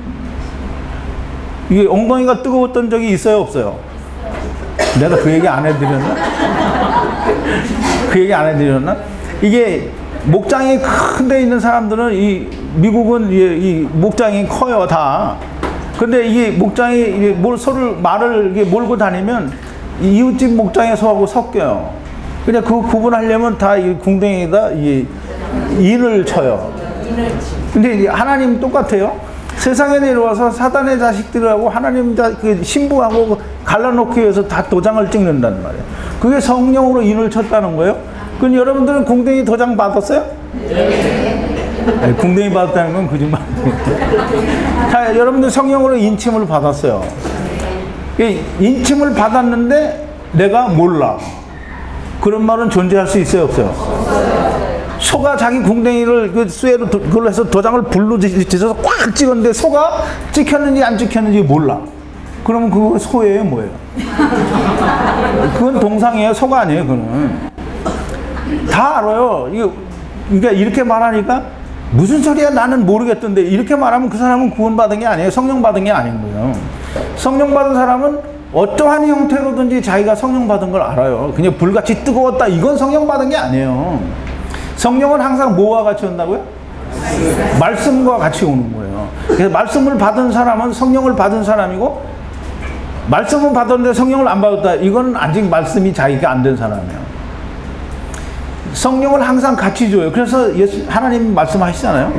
이게 엉덩이가 뜨거웠던 적이 있어요, 없어요? 내가 그 얘기 안 해드렸나? 그 얘기 안 해드렸나? 이게 목장이 큰 데 있는 사람들은, 이 미국은 이 목장이 커요, 다. 근데 이게 목장이 서로 말을 이게 몰고 다니면 이웃집 목장에서하고 섞여요. 그냥 그 구분하려면 다 이 궁뎅이에다 인을 쳐요. 근데 하나님 똑같아요. 세상에 내려와서 사단의 자식들하고 하나님 그 신부하고 갈라놓기 위해서 다 도장을 찍는단 말이에요. 그게 성령으로 인을 쳤다는 거예요. 그럼 여러분들은 궁뎅이 도장 받았어요? 네, 궁뎅이 받았다는 건 거짓말. 자, 여러분들 성령으로 인침을 받았어요. 인침을 받았는데 내가 몰라. 그런 말은 존재할 수 있어요, 없어요? 소가 자기 궁뎅이를 그 쇠로 그걸로 해서 도장을 불로 지져서 꽉 찍었는데 소가 찍혔는지 안 찍혔는지 몰라. 그러면 그거 소예요, 뭐예요? 그건 동상이에요, 소가 아니에요, 그거는. 다 알아요. 그러니까 이렇게 말하니까 무슨 소리야, 나는 모르겠던데, 이렇게 말하면 그 사람은 구원받은 게 아니에요. 성령 받은 게 아닌 거예요. 성령 받은 사람은 어떠한 형태로든지 자기가 성령 받은 걸 알아요. 그냥 불같이 뜨거웠다, 이건 성령 받은 게 아니에요. 성령은 항상 뭐와 같이 온다고요? 말씀과 같이 오는 거예요. 그래서 말씀을 받은 사람은 성령을 받은 사람이고, 말씀을 받았는데 성령을 안 받았다, 이건 아직 말씀이 자기가 안 된 사람이에요. 성령을 항상 같이 줘요. 그래서 하나님 말씀하시잖아요.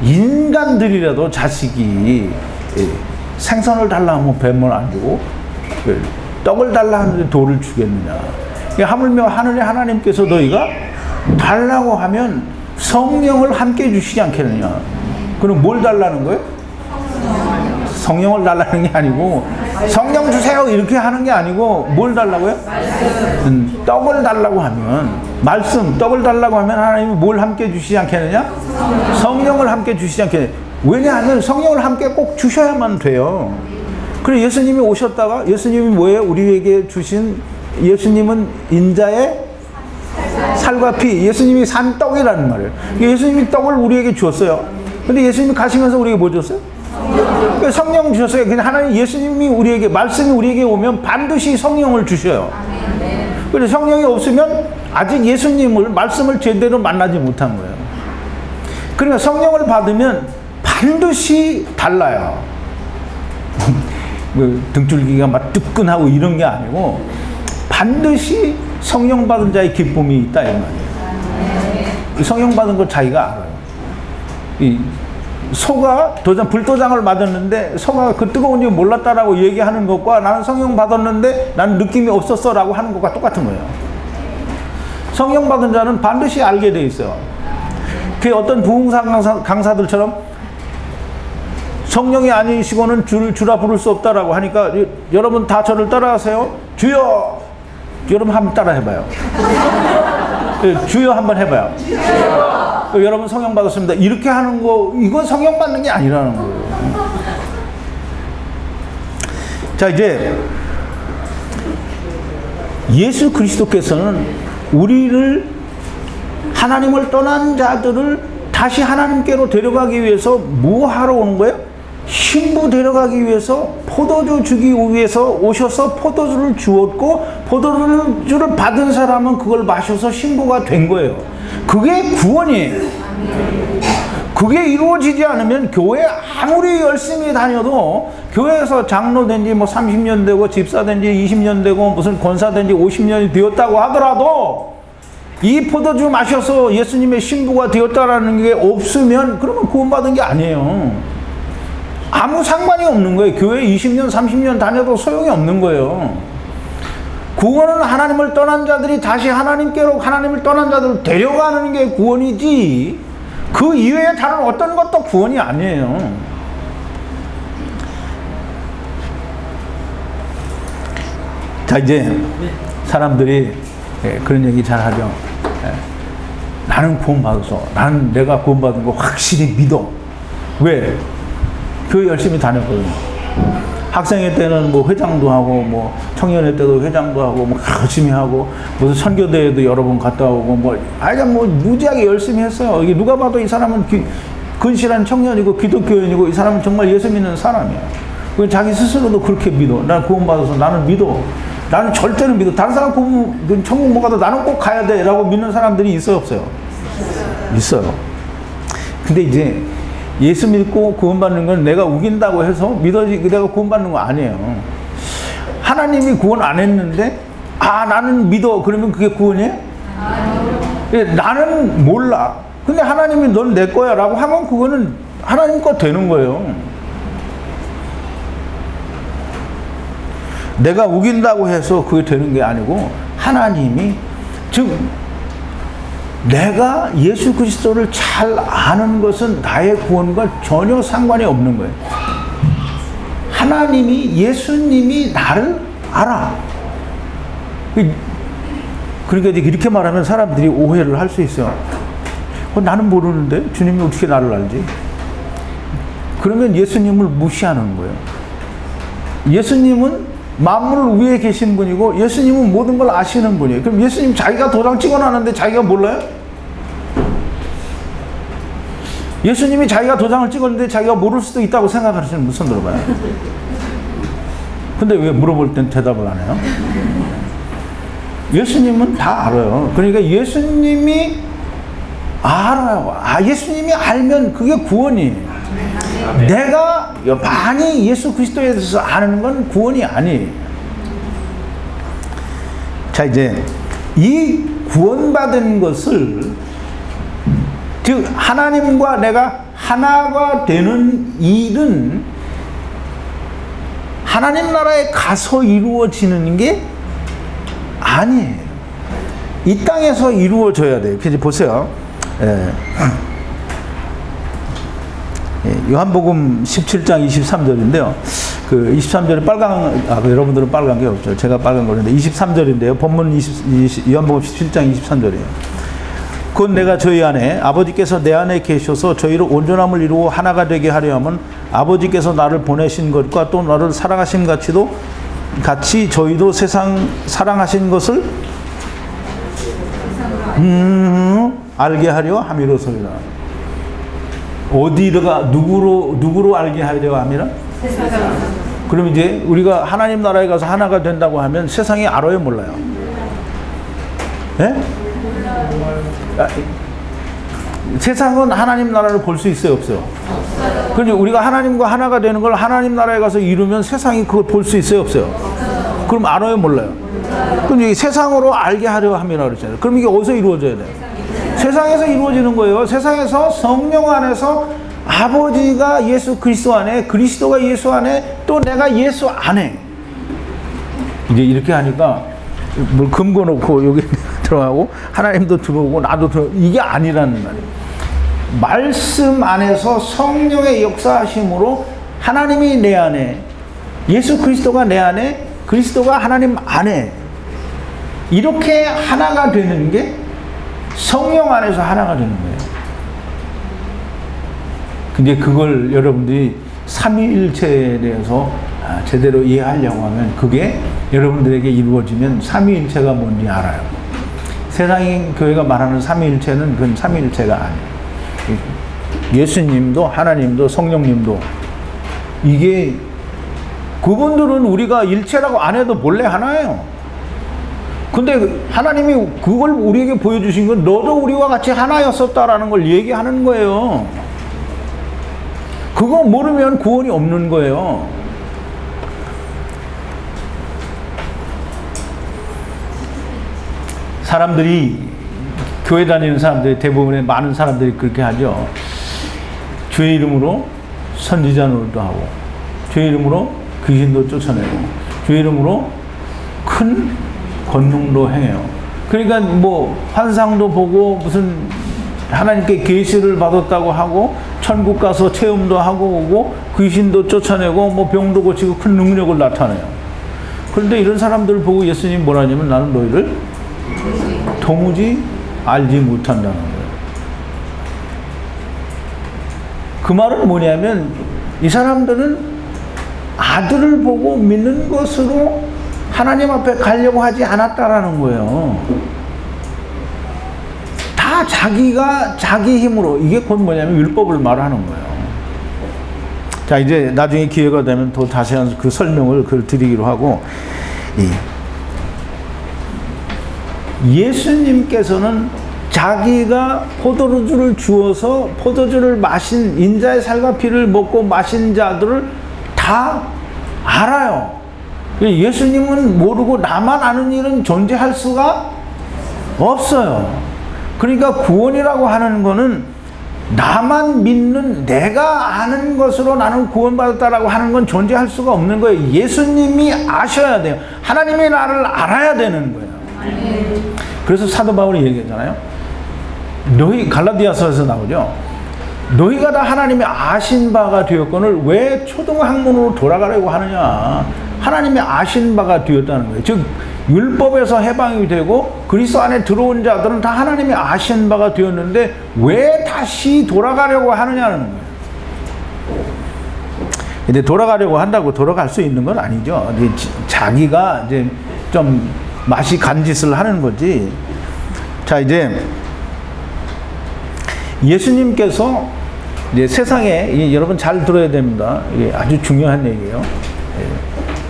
인간들이라도 자식이 생선을 달라 하면 뱀을 안 주고 떡을 달라 하는데 돌을 주겠느냐. 하물며 하늘의 하나님께서 너희가 달라고 하면 성령을 함께 주시지 않겠느냐. 그럼 뭘 달라는 거예요? 성령을 달라는 게 아니고, 성령 주세요 이렇게 하는 게 아니고, 뭘 달라고요? 떡을 달라고 하면, 말씀, 떡을 달라고 하면 하나님이 뭘 함께 주시지 않겠느냐? 성령을 함께 주시지 않겠느냐. 왜냐하면 성령을 함께 꼭 주셔야만 돼요. 그래, 예수님이 오셨다가, 예수님이 뭐예요? 우리에게 주신, 예수님은 인자의 살과 피, 예수님이 산 떡이라는 말이에요. 예수님이 떡을 우리에게 주었어요. 근데 예수님이 가시면서 우리에게 뭐 줬어요? 성령 주셨어요. 근데 하나님, 예수님이 우리에게, 말씀이 우리에게 오면 반드시 성령을 주셔요. 그래서 성령이 없으면 아직 예수님을, 말씀을 제대로 만나지 못한 거예요. 그러니까 성령을 받으면 반드시 달라요. 등줄기가 막 뜨끈하고 이런 게 아니고, 반드시 성령 받은 자의 기쁨이 있다, 이 말이에요. 성령 받은 걸 자기가 알아요. 소가 불도장을 맞았는데 소가 그 뜨거운지 몰랐다라고 얘기하는 것과 나는 성령 받았는데 나는 느낌이 없었어 라고 하는 것과 똑같은 거예요. 성령 받은 자는 반드시 알게 돼 있어요. 그 어떤 부흥사 강사들처럼 성령이 아니시고는 주라 부를 수 없다라고 하니까, 여러분 다 저를 따라하세요. 주여! 여러분 한번 따라 해봐요. 주여 한번 해봐요. 여러분 성령 받았습니다. 이렇게 하는 거, 이건 성령 받는 게 아니라는 거예요. 자, 이제 예수 그리스도께서는 우리를, 하나님을 떠난 자들을 다시 하나님께로 데려가기 위해서 뭐 하러 오는 거예요? 신부 데려가기 위해서, 포도주 주기 위해서 오셔서 포도주를 주었고, 포도주를 받은 사람은 그걸 마셔서 신부가 된 거예요. 그게 구원이에요. 그게 이루어지지 않으면 교회 아무리 열심히 다녀도 교회에서 장로 된 지 뭐 30년 되고 집사 된 지 20년 되고 무슨 권사 된 지 50년이 되었다고 하더라도 이 포도주 마셔서 예수님의 신부가 되었다라는 게 없으면 그러면 구원받은 게 아니에요. 아무 상관이 없는 거예요. 교회 20년 30년 다녀도 소용이 없는 거예요. 구원은 하나님을 떠난 자들이 다시 하나님께로 하나님을 떠난 자들을 데려가는 게 구원이지 그 이외에 다른 어떤 것도 구원이 아니에요. 자, 이제 사람들이 그런 얘기 잘 하죠. 나는 구원받았어. 나는 내가 구원받은 거 확실히 믿어. 왜? 교회 열심히 다녔거든요. 학생회 때는 뭐 회장도 하고, 뭐 청년회 때도 회장도 하고, 뭐 열심히 하고, 무슨 선교대회도 여러 번 갔다 오고, 뭐 하여간 뭐 무지하게 열심히 했어요. 이게 누가 봐도 이 사람은 근실한 청년이고 기독교인이고 이 사람은 정말 예수 믿는 사람이야. 자기 스스로도 그렇게 믿어. 난 구원받아서 나는 믿어. 나는 절대로 믿어. 다른 사람 보면 천국 못 가도 나는 꼭 가야 돼 라고 믿는 사람들이 있어요, 없어요? 있어요. 근데 이제 예수 믿고 구원받는 건 내가 우긴다고 해서 내가 구원받는 거 아니에요. 하나님이 구원 안 했는데 나는 믿어 그러면 그게 구원이에요? 나는 몰라. 근데 하나님이 넌 내 거야 라고 하면 그거는 하나님 거 되는 거예요. 내가 우긴다고 해서 그게 되는 게 아니고 하나님이 즉 내가 예수 그리스도를 잘 아는 것은 나의 구원과 전혀 상관이 없는 거예요. 하나님이 예수님이 나를 알아. 그러니까 이렇게 말하면 사람들이 오해를 할 수 있어요. 나는 모르는데 주님이 어떻게 나를 알지? 그러면 예수님을 무시하는 거예요. 예수님은 만물 위에 계신 분이고 예수님은 모든 걸 아시는 분이에요. 그럼 예수님 자기가 도장 찍어놨는데 자기가 몰라요? 예수님이 자기가 도장을 찍었는데 자기가 모를 수도 있다고 생각하시는 무슨 들어봐요? 근데 왜 물어볼 땐 대답을 안 해요? 예수님은 다 알아요. 그러니까 예수님이 알아요. 예수님이 알면 그게 구원이에요. 내가 많이 예수 그리스도에 대해서 아는 건 구원이 아니에요. 자, 이제 이 구원받은 것을 즉 하나님과 내가 하나가 되는 일은 하나님 나라에 가서 이루어지는 게 아니에요. 이 땅에서 이루어져야 돼요. 이제 보세요. 요한복음 17장 23절인데요. 그 23절에 빨간, 여러분들은 빨간 게 없죠. 제가 빨간 거는데 23절인데요. 본문 요한복음 17장 23절이에요. 곧 내가 저희 안에 아버지께서 내 안에 계셔서 저희로 온전함을 이루어 하나가 되게 하려 함은 아버지께서 나를 보내신 것과 또 나를 사랑하신 같이 저희도 세상 사랑하신 것을 알게 하려 함이로소이다. 어디가 누구로 알게 하려 함이라? 그럼 이제 우리가 하나님 나라에 가서 하나가 된다고 하면 세상이 알아요, 몰라요? 예? 세상은 하나님 나라를 볼 수 있어요, 없어요? 그런데 우리가 하나님과 하나가 되는 걸 하나님 나라에 가서 이루면 세상이 그걸 볼 수 있어요, 없어요? 그럼 알아요, 몰라요? 그럼 이게 세상으로 알게 하려 함이라고 그랬잖아요. 그럼 이게 어디서 이루어져야 돼요? 세상에서 이루어지는 거예요. 세상에서 성령 안에서 아버지가 예수 그리스도 안에, 그리스도가 예수 안에, 또 내가 예수 안에. 이제 이렇게 하니까 뭘 금고 놓고 여기 들어가고 하나님도 들어오고 나도 들어오고 이게 아니라는 말이에요. 말씀 안에서 성령의 역사하심으로 하나님이 내 안에, 예수 그리스도가 내 안에, 그리스도가 하나님 안에 이렇게 하나가 되는 게 성령 안에서 하나가 되는 거예요. 근데 그걸 여러분들이 삼위일체에 대해서 제대로 이해하려고 하면 그게 여러분들에게 이루어지면 삼위일체가 뭔지 알아요. 세상의 교회가 말하는 삼위일체는 그건 삼위일체가 아니에요. 예수님도 하나님도 성령님도 이게 그분들은 우리가 일체라고 안 해도 본래 하나예요. 근데 하나님이 그걸 우리에게 보여주신 건 너도 우리와 같이 하나였었다라는 걸 얘기하는 거예요. 그거 모르면 구원이 없는 거예요. 사람들이, 교회 다니는 사람들이, 대부분의 많은 사람들이 그렇게 하죠. 주의 이름으로 선지자 노릇도 하고, 주의 이름으로 귀신도 쫓아내고, 주의 이름으로 큰 권능도 행해요. 그러니까 뭐 환상도 보고 무슨 하나님께 계시를 받았다고 하고, 천국 가서 체험도 하고 오고, 귀신도 쫓아내고, 뭐 병도 고치고 큰 능력을 나타내요. 그런데 이런 사람들을 보고 예수님이 뭐라 하냐면, 나는 너희를 도무지 알지 못한다는 거예요. 그 말은 뭐냐면, 이 사람들은 아들을 보고 믿는 것으로 하나님 앞에 가려고 하지 않았다라는 거예요. 다 자기가 자기 힘으로, 이게 곧 뭐냐면 율법을 말하는 거예요. 자, 이제 나중에 기회가 되면 더 자세한 그 설명을 드리기로 하고, 예수님께서는 자기가 포도주를 주어서 포도주를 마신, 인자의 살과 피를 먹고 마신 자들을 다 알아요. 예수님은 모르고 나만 아는 일은 존재할 수가 없어요. 그러니까 구원이라고 하는 거는 나만 믿는, 내가 아는 것으로 나는 구원받았다라고 하는 건 존재할 수가 없는 거예요. 예수님이 아셔야 돼요. 하나님이 나를 알아야 되는 거예요. 그래서 사도 바울이 얘기했잖아요. 너희, 갈라디아서에서 나오죠. 너희가 다 하나님이 아신 바가 되었거늘 왜 초등학문으로 돌아가려고 하느냐. 하나님이 아신 바가 되었다는 거예요. 즉 율법에서 해방이 되고 그리스도 안에 들어온 자들은 다 하나님이 아신 바가 되었는데 왜 다시 돌아가려고 하느냐는 거예요. 근데 돌아가려고 한다고 돌아갈 수 있는 건 아니죠. 자기가 이제 좀 맛이 간 짓을 하는 거지. 자, 이제 예수님께서 이제 세상에, 여러분 잘 들어야 됩니다. 이게 아주 중요한 얘기예요.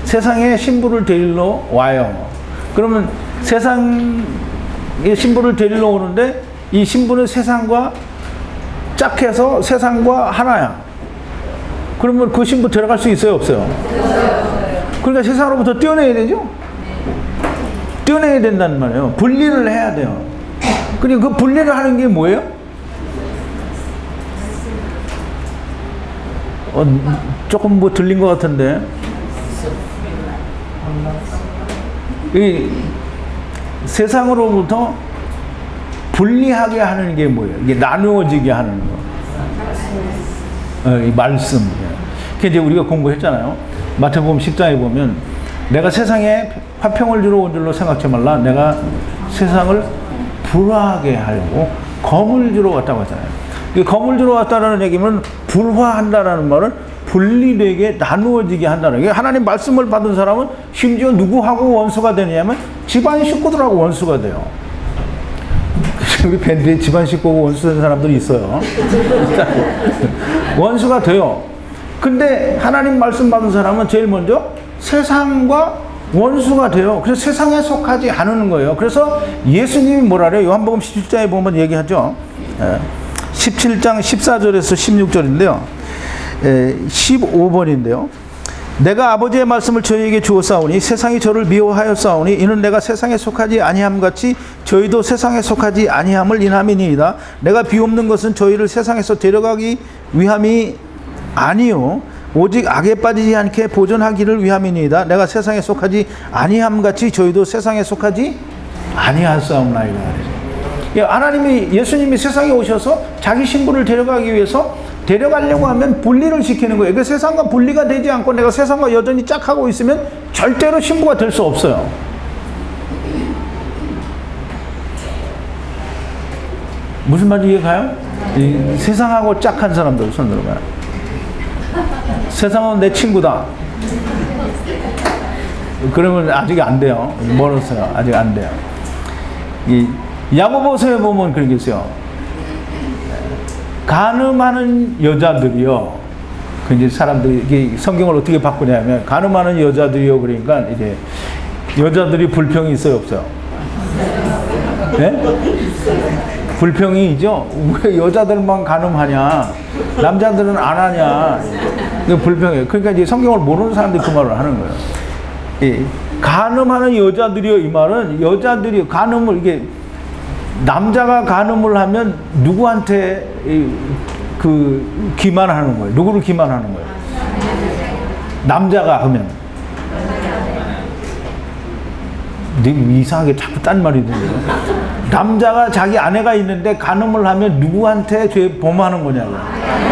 세상에 신부를 데리러 와요. 그러면 세상에 신부를 데리러 오는데 이 신부는 세상과 짝해서 세상과 하나야. 그러면 그 신부 데려갈 수 있어요, 없어요? 그러니까 세상으로부터 떼어내야 되죠? 떼어내야 된다는 말이에요. 분리를 해야 돼요. 그리고 그 분리를 하는 게 뭐예요? 조금 뭐 들린 것 같은데. 이 세상으로부터 분리하게 하는 게 뭐예요? 이게 나누어지게 하는 거. 이 말씀. 그 이제 우리가 공부했잖아요. 마태복음 10장에 보면 내가 세상에 화평을 주러 온 줄로 생각지 말라. 내가 세상을 불화하게 하려고 검을 주러 왔다고 하잖아요. 검을 주러 왔다는 얘기는 불화한다라는 말은 분리되게 나누어지게 한다는 게, 하나님 말씀을 받은 사람은 심지어 누구하고 원수가 되냐면 집안 식구들하고 원수가 돼요. 우리 밴드에 집안 식구하고 원수 된 사람들이 있어요. 원수가 돼요. 근데 하나님 말씀 받은 사람은 제일 먼저 세상과 원수가 돼요. 그래서 세상에 속하지 않는 거예요. 그래서 예수님이 뭐라 그래요? 요한복음 17장에 보면 얘기하죠. 17장 14절에서 16절인데요. 15번인데요. 내가 아버지의 말씀을 저희에게 주었사오니 세상이 저를 미워하였사오니 이는 내가 세상에 속하지 아니함 같이 저희도 세상에 속하지 아니함을 인함이니이다. 내가 비옵는 것은 저희를 세상에서 데려가기 위함이 아니요 오직 악에 빠지지 않게 보존하기를 위함이니이다. 내가 세상에 속하지 아니함 같이 저희도 세상에 속하지 아니하사옵나이다. 하나님이, 예수님이 세상에 오셔서 자기 신부를 데려가기 위해서 데려가려고 하면 분리를 시키는 거예요. 그 세상과 분리가 되지 않고 내가 세상과 여전히 짝하고 있으면 절대로 신부가 될 수 없어요. 무슨 말인지 이해가요? 세상하고 짝한 사람들 손 들어봐요. 세상은 내 친구다. 그러면 아직 안 돼요. 멀었어요. 아직 안 돼요. 이 야고보서에 보면 그런 게 있어요. 가늠하는 여자들이요. 그 이제 사람들이 성경을 어떻게 바꾸냐면 가늠하는 여자들이요. 그러니까 이제 여자들이 불평이 있어요, 없어요? 네? 불평이죠. 왜 여자들만 간음하냐? 남자들은 안 하냐? 이거 불평이에요. 그러니까 이제 성경을 모르는 사람들이 그 말을 하는 거예요. 예. 간음하는 여자들이요. 이 말은 여자들이 간음을 이게 남자가 간음을 하면 누구한테 그 기만하는 거예요? 누구를 기만하는 거예요? 남자가 하면. 이상하게 자꾸 딴 말이 들려요. 남자가 자기 아내가 있는데 간음을 하면 누구한테 죄 범하는 거냐고요?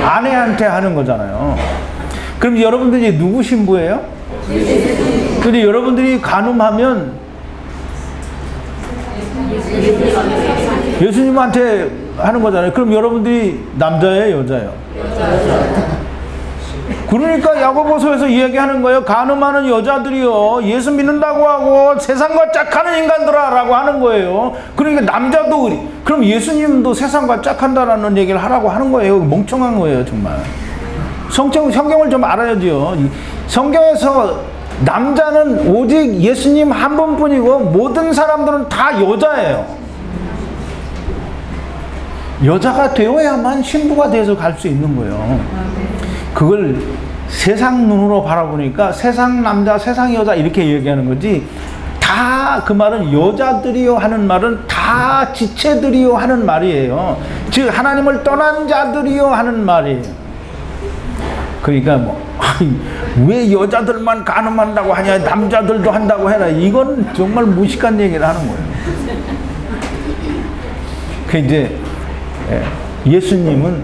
아내한테 하는 거잖아요. 그럼 여러분들이 누구 신부예요? 근데 여러분들이 간음하면 예수님한테 하는 거잖아요. 그럼 여러분들이 남자예요, 여자예요? 그러니까 야고보서에서 이야기하는 거예요. 간음하는 여자들이요, 예수 믿는다고 하고 세상과 짝하는 인간들아 라고 하는 거예요. 그러니까 남자도 그럼 예수님도 세상과 짝한다라는 얘기를 하라고 하는 거예요. 멍청한 거예요, 정말. 성경을 좀 알아야죠. 성경에서 남자는 오직 예수님 한 분뿐이고 모든 사람들은 다 여자예요. 여자가 되어야만 신부가 돼서 갈 수 있는 거예요. 그걸 세상 눈으로 바라보니까 세상 남자, 세상 여자 이렇게 얘기하는 거지, 다 그 말은 여자들이요 하는 말은 다 지체들이요 하는 말이에요. 즉 하나님을 떠난 자들이요 하는 말이에요. 그러니까 왜 여자들만 간음한다고 하냐, 남자들도 한다고 해라, 이건 정말 무식한 얘기를 하는 거예요. 그 이제 예수님은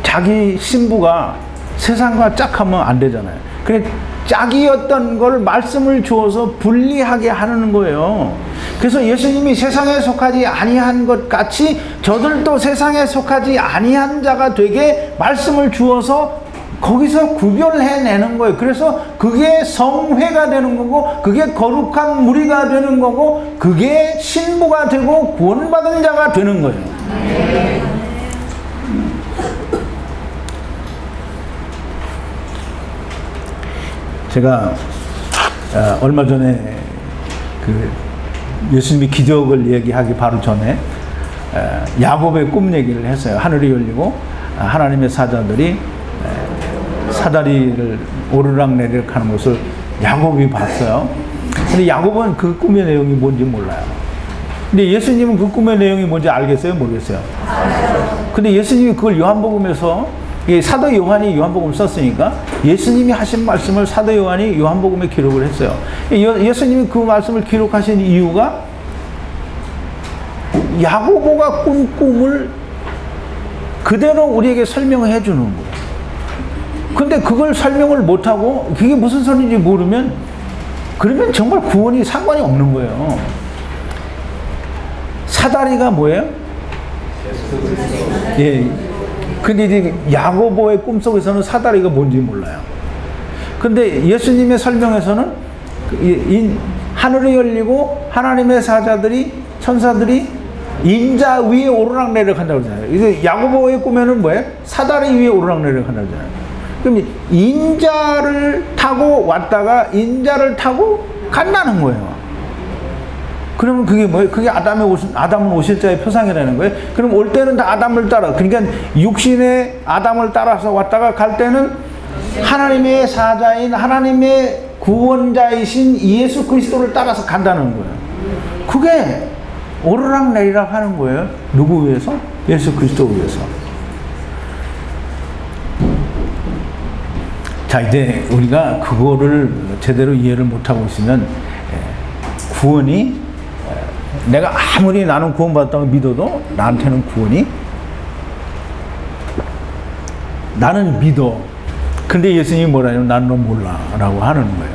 자기 신부가 세상과 짝하면 안 되잖아요. 그래 짝이었던 걸 말씀을 주어서 분리하게 하는 거예요. 그래서 예수님이 세상에 속하지 아니한 것 같이 저들도 세상에 속하지 아니한 자가 되게 말씀을 주어서 거기서 구별해내는 거예요. 그래서 그게 성회가 되는 거고, 그게 거룩한 무리가 되는 거고, 그게 신부가 되고 구원받은 자가 되는 거예요. 제가 얼마 전에 그 예수님이 기적을 얘기하기 바로 전에 야곱의 꿈 얘기를 했어요. 하늘이 열리고 하나님의 사자들이 사다리를 오르락내리락 하는 것을 야곱이 봤어요. 근데 야곱은 그 꿈의 내용이 뭔지 몰라요. 근데 예수님은 그 꿈의 내용이 뭔지 알겠어요? 모르겠어요? 근데 예수님이 그걸 요한복음에서, 사도 요한이 요한복음을 썼으니까 예수님이 하신 말씀을 사도 요한이 요한복음에 기록을 했어요. 예수님이 그 말씀을 기록하신 이유가 야고보가 꾼 꿈을 그대로 우리에게 설명해 주는 거예요. 근데 그걸 설명을 못하고 그게 무슨 소리인지 모르면, 그러면 정말 구원이 상관이 없는 거예요. 사다리가 뭐예요? 예. 근데 이제 야고보의 꿈속에서는 사다리가 뭔지 몰라요. 근데 예수님의 설명에서는 하늘이 열리고 하나님의 사자들이, 천사들이 인자 위에 오르락내리락 한다고 그러잖아요. 이제 야고보의 꿈에는 뭐예요? 사다리 위에 오르락내리락 한다고 그러잖아요. 그럼 인자를 타고 왔다가 인자를 타고 간다는 거예요. 그러면 그게 뭐예요? 그게 아담은 오실 자의 표상이라는 거예요. 그럼 올 때는 다 아담을 따라, 그러니까 육신의 아담을 따라서 왔다가 갈 때는 하나님의 사자인, 하나님의 구원자이신 예수 그리스도를 따라서 간다는 거예요. 그게 오르락내리락 하는 거예요. 누구 위해서? 예수 그리스도 위해서. 자, 이제 우리가 그거를 제대로 이해를 못하고 있으면 구원이, 내가 아무리 나는 구원받았다고 믿어도 나한테는 구원이, 나는 믿어. 근데 예수님이 뭐라냐면 나는 너 몰라 라고 하는 거예요.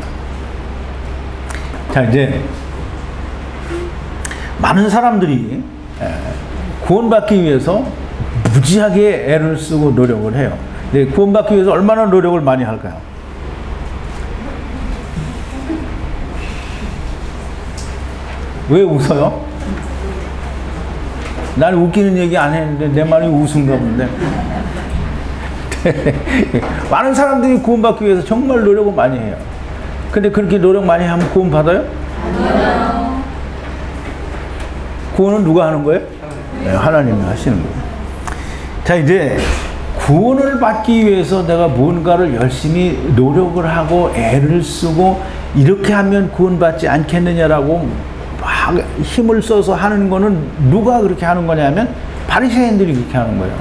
자, 이제 많은 사람들이 구원받기 위해서 무지하게 애를 쓰고 노력을 해요. 근데 구원받기 위해서 얼마나 노력을 많이 할까요? 왜 웃어요? 난 웃기는 얘기 안 했는데 내 말이 웃은가 본데. 많은 사람들이 구원받기 위해서 정말 노력을 많이 해요. 근데 그렇게 노력 많이 하면 구원 받아요? 구원은 누가 하는 거예요? 네, 하나님이 하시는 거예요. 자, 이제 구원을 받기 위해서 내가 무언가를 열심히 노력을 하고 애를 쓰고 이렇게 하면 구원받지 않겠느냐라고 막 힘을 써서 하는 거는 누가 그렇게 하는 거냐면 바리새인들이 그렇게 하는 거예요.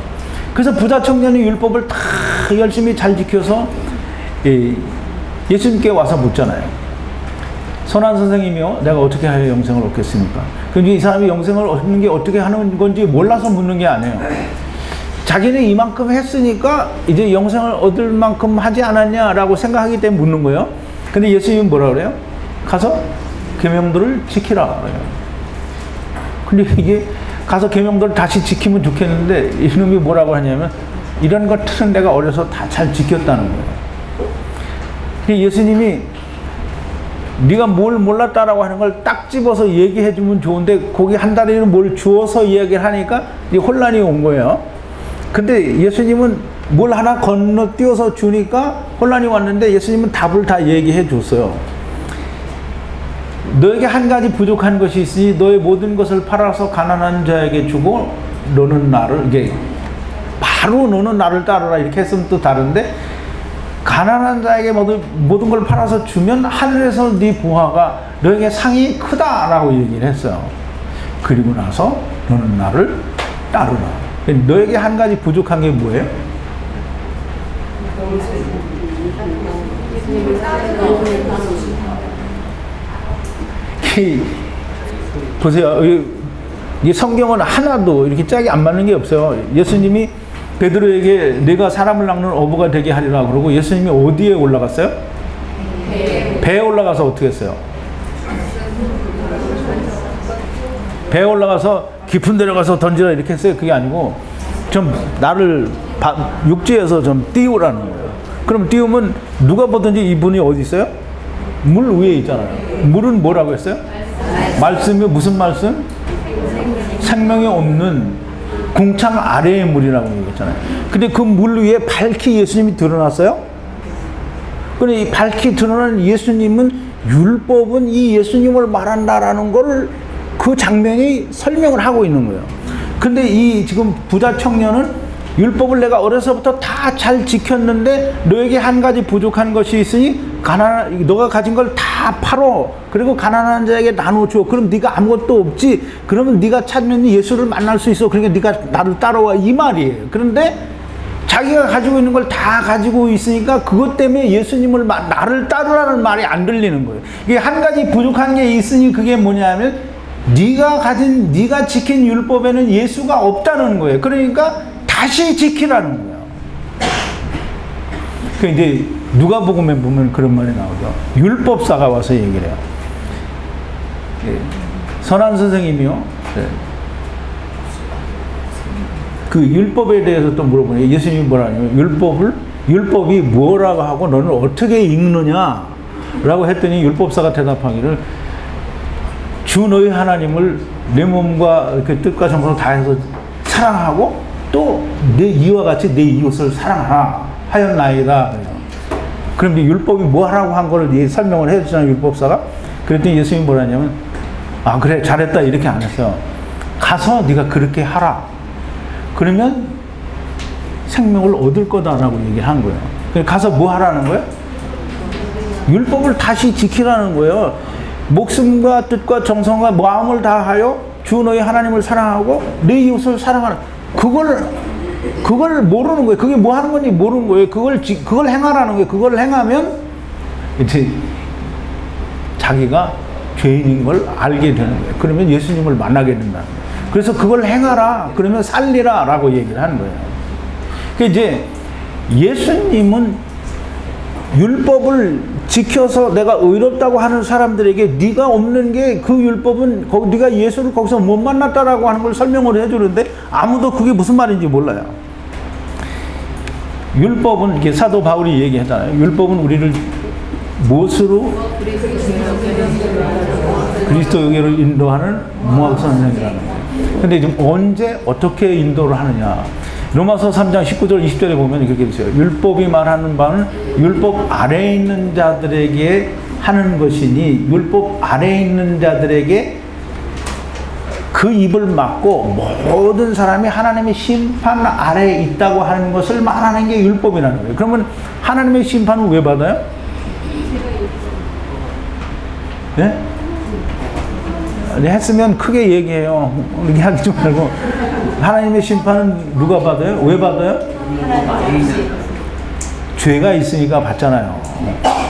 그래서 부자 청년이 율법을 다 열심히 잘 지켜서 예수님께 와서 묻잖아요. 선한 선생님이요, 내가 어떻게 하여 영생을 얻겠습니까? 그런데 이 사람이 영생을 얻는 게 어떻게 하는 건지 몰라서 묻는 게 아니에요. 자기는 이만큼 했으니까 이제 영생을 얻을 만큼 하지 않았냐라고 생각하기 때문에 묻는 거예요. 근데 예수님은 뭐라 그래요? 가서 계명들을 지키라 그래요. 근데 이게 가서 계명들을 다시 지키면 좋겠는데 이놈이 뭐라고 하냐면 이런 것들은 내가 어려서 다 잘 지켰다는 거예요. 예수님이 네가 뭘 몰랐다라고 하는 걸 딱 집어서 얘기해 주면 좋은데 거기 한 다리는 뭘 주어서 이야기를 하니까 혼란이 온 거예요. 근데 예수님은 뭘 하나 건너뛰어서 주니까 혼란이 왔는데 예수님은 답을 다 얘기해 줬어요. 너에게 한 가지 부족한 것이 있으니 너의 모든 것을 팔아서 가난한 자에게 주고 너는 나를, 이게 바로 너는 나를 따르라 이렇게 했으면 또 다른데, 가난한 자에게 모든 걸 팔아서 주면 하늘에서 네 부하가 너에게 상이 크다라고 얘기를 했어요. 그리고 나서 너는 나를 따르라. 너에게 한 가지 부족한 게 뭐예요? 보세요. 이 성경은 하나도 이렇게 짝이 안 맞는 게 없어요. 예수님이 베드로에게 내가 사람을 낚는 어부가 되게 하리라 그러고 예수님이 어디에 올라갔어요? 배에 올라가서 어떻게 했어요? 배에 올라가서 깊은 데로 가서 던지라 이렇게 했어요? 그게 아니고 좀 나를 육지에서 좀 띄우라는 거예요. 그럼 띄우면 누가 보든지 이분이 어디 있어요? 물 위에 있잖아요. 물은 뭐라고 했어요? 말씀이 무슨 말씀? 생명이 없는 궁창 아래의 물이라고 얘기했잖아요. 근데 그 물 위에 밝히 예수님이 드러났어요? 근데 이 밝히 드러난 예수님은, 율법은 이 예수님을 말한다라는 걸 그 장면이 설명을 하고 있는 거예요. 근데 이 지금 부자 청년은 율법을 내가 어려서부터 다 잘 지켰는데 너에게 한 가지 부족한 것이 있으니 너가 가진 걸 다 팔어. 그리고 가난한 자에게 나눠줘. 그럼 네가 아무것도 없지. 그러면 네가 찾으면 예수를 만날 수 있어. 그러니까 네가 나를 따라와, 이 말이에요. 그런데 자기가 가지고 있는 걸 다 가지고 있으니까 그것 때문에 예수님을 나를 따르라는 말이 안 들리는 거예요. 이게 한 가지 부족한 게 있으니 그게 뭐냐면 네가 지킨 율법에는 예수가 없다는 거예요. 그러니까 다시 지키라는 거예요. 그 이제 누가복음에 보면 그런 말이 나오죠. 율법사가 와서 얘기를 해요. 선한 선생님이요. 그 율법에 대해서 또 물어보네요. 예수님이 뭐라냐면 율법이 뭐라고 하고 너는 어떻게 읽느냐라고 했더니 율법사가 대답하기를, 주 너희 하나님을 내 몸과 그 뜻과 정성을 다해서 사랑하고 또 내 이와 같이 내 이웃을 사랑하라 하였나이다. 그럼 이 율법이 뭐 하라고 한 거를 설명을 해주잖아요, 율법사가. 그랬더니 예수님이 뭐라냐면, 아 그래 잘했다 이렇게 안 했어요. 가서 네가 그렇게 하라. 그러면 생명을 얻을 거다라고 얘기를 한 거예요. 가서 뭐 하라는 거예요? 율법을 다시 지키라는 거예요. 목숨과 뜻과 정성과 마음을 다하여 주 너희 하나님을 사랑하고 내 이웃을 사랑하라. 그걸 모르는 거예요. 그게 뭐 하는 건지 모르는 거예요. 그걸 행하라는 거예요. 그걸 행하면 이제 자기가 죄인인 걸 알게 되는 거예요. 그러면 예수님을 만나게 된다는 거예요. 그래서 그걸 행하라. 그러면 살리라 라고 얘기를 하는 거예요. 이제 예수님은 율법을 지켜서 내가 의롭다고 하는 사람들에게 네가 없는 게 그 율법은 네가 예수를 거기서 못 만났다라고 하는 걸 설명을 해주는데 아무도 그게 무슨 말인지 몰라요. 율법은, 이게 사도 바울이 얘기했잖아요. 율법은 우리를 무엇으로? 그리스도에게로 인도하는 무학선생이라는 거예요. 근데 지금 언제 어떻게 인도를 하느냐? 로마서 3장 19절 20절에 보면 이렇게 되어요. 율법이 말하는 바는 율법 아래에 있는 자들에게 하는 것이니 율법 아래에 있는 자들에게 그 입을 막고 모든 사람이 하나님의 심판 아래에 있다고 하는 것을 말하는 게 율법이라는 거예요. 그러면 하나님의 심판은 왜 받아요? 네? 했으면 크게 얘기해요. 이렇게 하지 말고. 하나님의 심판은 누가 받아요? 왜 받아요? 죄가 있으니까 받잖아요.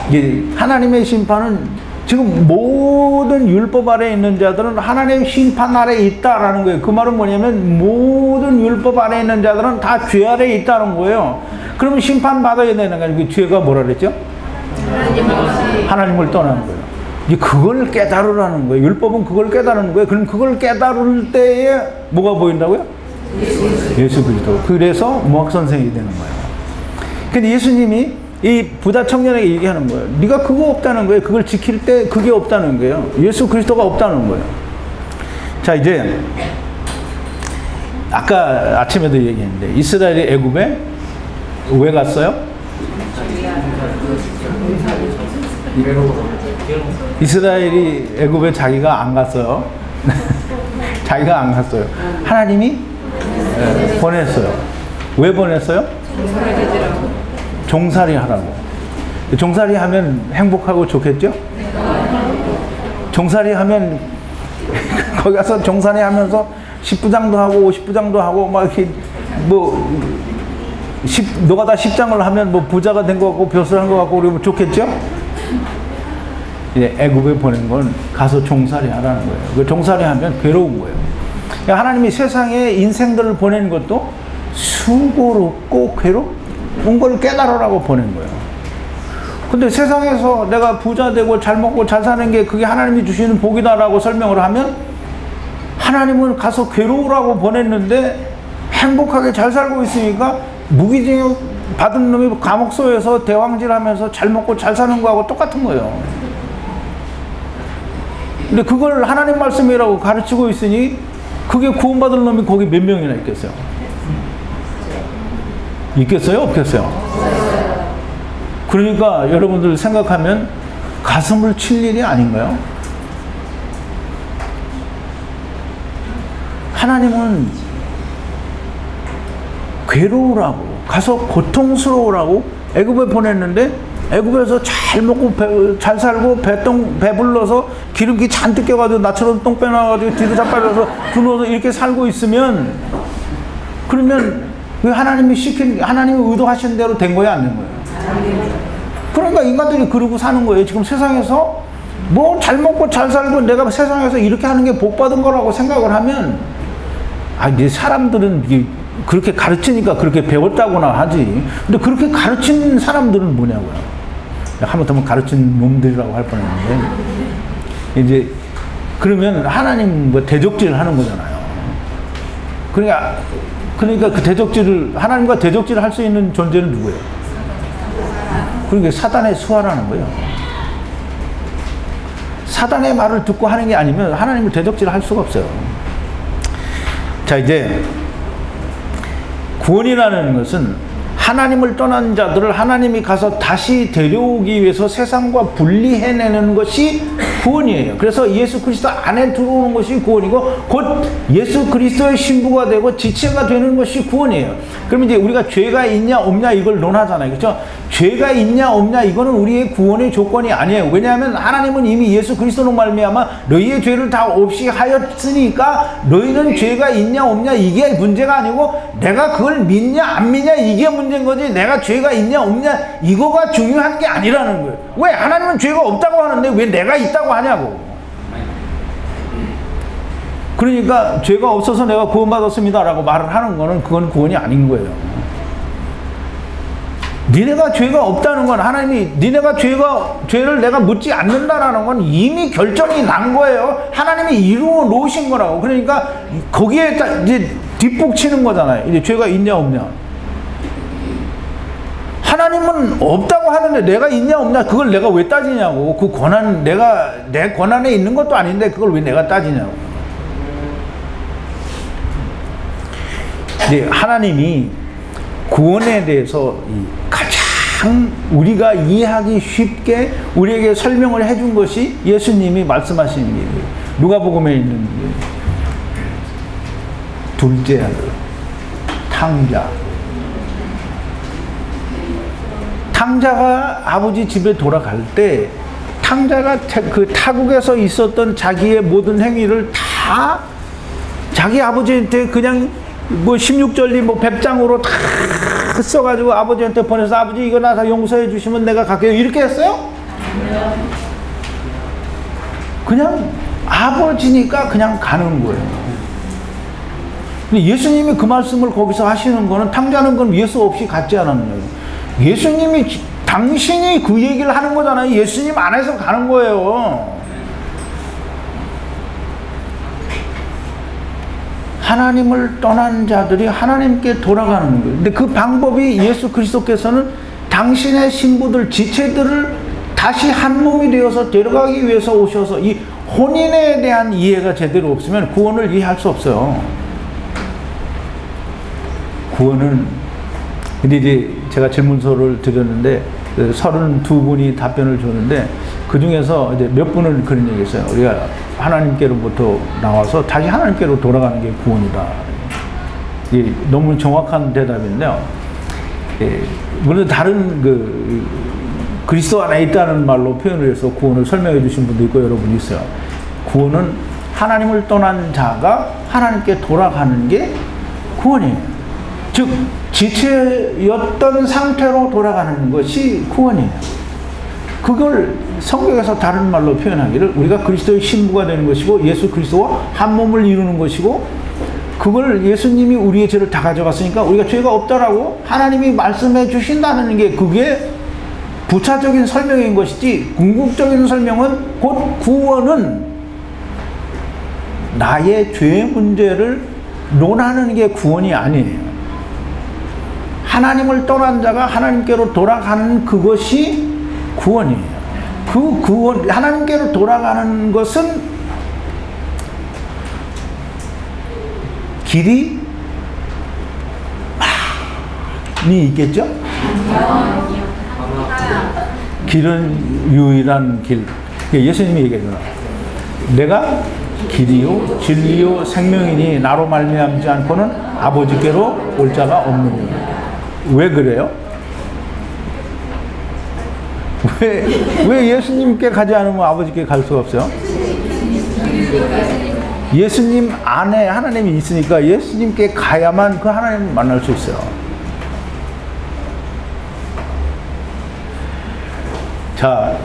이게 하나님의 심판은 지금 모든 율법 아래에 있는 자들은 하나님의 심판 아래에 있다라는 거예요. 그 말은 뭐냐면 모든 율법 아래에 있는 자들은 다 죄 아래에 있다는 거예요. 그러면 심판 받아야 되는 거예요. 그 죄가 뭐라 그랬죠? 하나님을 떠나는 거예요. 이제 그걸 깨달으라는 거예요. 율법은 그걸 깨달는 거예요. 그럼 그걸 깨달을 때에 뭐가 보인다고요? 예수 그리스도. 그래서 무학 선생이 되는 거예요. 근데 예수님이 이 부자 청년에게 얘기하는 거예요. 네가 그거 없다는 거예요. 그걸 지킬 때 그게 없다는 거예요. 예수 그리스도가 없다는 거예요. 자, 이제 아까 아침에도 얘기했는데 이스라엘이 애굽에 왜 갔어요? 이스라엘이 애굽에 자기가 안 갔어요. 자기가 안 갔어요. 하나님이 보냈어요. 왜 보냈어요? 종살이 하라고. 종살이 하면 행복하고 좋겠죠? 종살이 하면 거기 가서 종살이 하면서 10부장도 하고 50부장도 하고 막 이렇게 뭐 노가다 10장을 하면 뭐 부자가 된 것 같고 벼슬한 것 같고 그러면 좋겠죠? 이제 애굽에 보낸 건 가서 종살이 하라는 거예요. 그 종살이 하면 괴로운 거예요. 그러니까 하나님이 세상에 인생들을 보내는 것도 수고롭고 괴로운 걸 깨달으라고 보낸 거예요. 근데 세상에서 내가 부자 되고 잘 먹고 잘 사는 게 그게 하나님이 주시는 복이다라고 설명을 하면 하나님은 가서 괴로우라고 보냈는데 행복하게 잘 살고 있으니까 무기징역 받은 놈이 감옥소에서 대왕질하면서 잘 먹고 잘 사는 거하고 똑같은 거예요. 근데 그걸 하나님 말씀이라고 가르치고 있으니 그게 구원받을 놈이 거기 몇 명이나 있겠어요? 있겠어요? 없겠어요? 그러니까 여러분들 생각하면 가슴을 칠 일이 아닌가요? 하나님은 괴로우라고 가서 고통스러우라고 애굽에 보냈는데 애굽에서 잘 먹고 잘 살고 배불러서 기름기 잔뜩 껴가지고 나처럼 똥 빼놔가지고 뒤로 자빠져서 굶어서 이렇게 살고 있으면 그러면 왜 하나님이 의도하신 대로 된 거야 안 된 거예요? 그러니까 인간들이 그러고 사는 거예요. 지금 세상에서 뭐 잘 먹고 잘 살고 내가 세상에서 이렇게 하는 게 복 받은 거라고 생각을 하면 이제 사람들은 그렇게 가르치니까 그렇게 배웠다고나 하지. 근데 그렇게 가르친 사람들은 뭐냐고요. 하마터면 가르친 놈들이라고 할 뻔했는데 이제 그러면 하나님 뭐 대적질 하는 거잖아요. 그러니까 그 대적질을 하나님과 대적질을 할 수 있는 존재는 누구예요? 그러니까 사단의 수하라는 거예요. 사단의 말을 듣고 하는 게 아니면 하나님을 대적질을 할 수가 없어요. 자, 이제 구원이라는 것은 하나님을 떠난 자들을 하나님이 가서 다시 데려오기 위해서 세상과 분리해내는 것이 구원이에요. 그래서 예수 그리스도 안에 들어오는 것이 구원이고 곧 예수 그리스도의 신부가 되고 지체가 되는 것이 구원이에요. 그럼 이제 우리가 죄가 있냐 없냐 이걸 논하잖아요. 그렇죠? 죄가 있냐 없냐 이거는 우리의 구원의 조건이 아니에요. 왜냐하면 하나님은 이미 예수 그리스도로 말미암아 너희의 죄를 다 없이 하였으니까 너희는 죄가 있냐 없냐 이게 문제가 아니고 내가 그걸 믿냐 안 믿냐 이게 문제인 거지 내가 죄가 있냐 없냐 이거가 중요한 게 아니라는 거예요. 왜 하나님은 죄가 없다고 하는데 왜 내가 있다고 하냐고. 그러니까 죄가 없어서 내가 구원받았습니다 라고 말을 하는 거는 그건 구원이 아닌 거예요. 니네가 죄가 없다는 건 하나님이 니네가 죄를 내가 묻지 않는다라는 건 이미 결정이 난 거예요. 하나님이 이루어 놓으신 거라고. 그러니까 거기에 이제 뒷북 치는 거잖아요. 이제 죄가 있냐 없냐. 하나님은 없다고 하는데 내가 있냐 없냐 그걸 내가 왜 따지냐고. 그 권한 내 권한에 있는 것도 아닌데 그걸 왜 내가 따지냐고. 이제 하나님이 구원에 대해서 가장 우리가 이해하기 쉽게 우리에게 설명을 해준 것이 예수님이 말씀하신 일이에요. 누가복음에 있는 둘째 아들, 탕자. 탕자가 아버지 집에 돌아갈 때 탕자가 그 타국에서 있었던 자기의 모든 행위를 다 자기 아버지한테 그냥 뭐 16전리 뭐 100장으로 다 써가지고 아버지한테 보내서 아버지 이거 나 다 용서해 주시면 내가 갈게요 이렇게 했어요? 그냥 아버지니까 그냥 가는 거예요. 근데 예수님이 그 말씀을 거기서 하시는 거는 탕자는 그럼 예수 없이 갔지 않았느냐고. 예수님이 당신이 그 얘기를 하는 거잖아요. 예수님 안에서 가는 거예요. 하나님을 떠난 자들이 하나님께 돌아가는 거예요. 근데 그 방법이 예수 그리스도께서는 당신의 신부들, 지체들을 다시 한 몸이 되어서 데려가기 위해서 오셔서 이 혼인에 대한 이해가 제대로 없으면 구원을 이해할 수 없어요. 구원은, 근데 이제 제가 질문서를 드렸는데 32분이 답변을 줬는데 그 중에서 이제 몇 분은 그런 얘기 했어요. 우리가 하나님께로부터 나와서 다시 하나님께로 돌아가는 게 구원이다. 이게 너무 정확한 대답인데요. 물론 다른 그리스도 안에 있다는 말로 표현을 해서 구원을 설명해 주신 분도 있고 여러분이 있어요. 구원은 하나님을 떠난 자가 하나님께 돌아가는 게 구원이에요. 즉 지체였던 상태로 돌아가는 것이 구원이에요. 그걸 성경에서 다른 말로 표현하기를 우리가 그리스도의 신부가 되는 것이고 예수 그리스도와 한 몸을 이루는 것이고, 그걸 예수님이 우리의 죄를 다 가져갔으니까 우리가 죄가 없다라고 하나님이 말씀해 주신다는 게 그게 부차적인 설명인 것이지, 궁극적인 설명은 곧 구원은 나의 죄 문제를 논하는 게 구원이 아니에요. 하나님을 떠난 자가 하나님께로 돌아가는 그것이 구원이에요. 그 구원, 하나님께로 돌아가는 것은 길이 많이 있겠죠? 길은 유일한 길. 예수님이 얘기하잖아. 내가 길이요 진리요 생명이니 나로 말미암지 않고는 아버지께로 올 자가 없느니라. 왜 그래요? 왜 예수님께 가지 않으면 아버지께 갈 수가 없어요? 예수님 안에 하나님이 있으니까 예수님께 가야만 그 하나님을 만날 수 있어요. 자,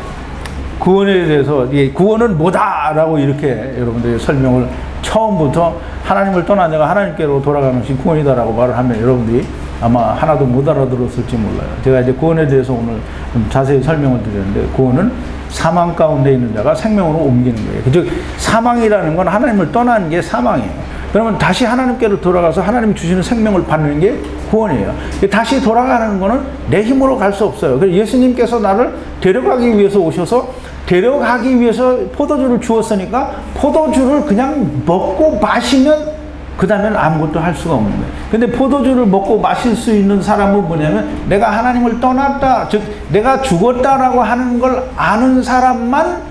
구원에 대해서 구원은 뭐다라고 이렇게 여러분들이 설명을 처음부터 하나님을 떠난 자가 하나님께로 돌아가는 것이 구원이다라고 말을 하면 여러분들이 아마 하나도 못 알아들었을지 몰라요. 제가 이제 구원에 대해서 오늘 좀 자세히 설명을 드렸는데, 구원은 사망 가운데 있는 자가 생명으로 옮기는 거예요. 즉 사망이라는 건 하나님을 떠나는 게 사망이에요. 그러면 다시 하나님께로 돌아가서 하나님이 주시는 생명을 받는 게 구원이에요. 다시 돌아가는 거는 내 힘으로 갈 수 없어요. 그래서 예수님께서 나를 데려가기 위해서 오셔서 데려가기 위해서 포도주를 주었으니까 포도주를 그냥 먹고 마시면 그 다음에는 아무것도 할 수가 없는 거예요. 근데 포도주를 먹고 마실 수 있는 사람은 뭐냐면 내가 하나님을 떠났다, 즉 내가 죽었다라고 하는 걸 아는 사람만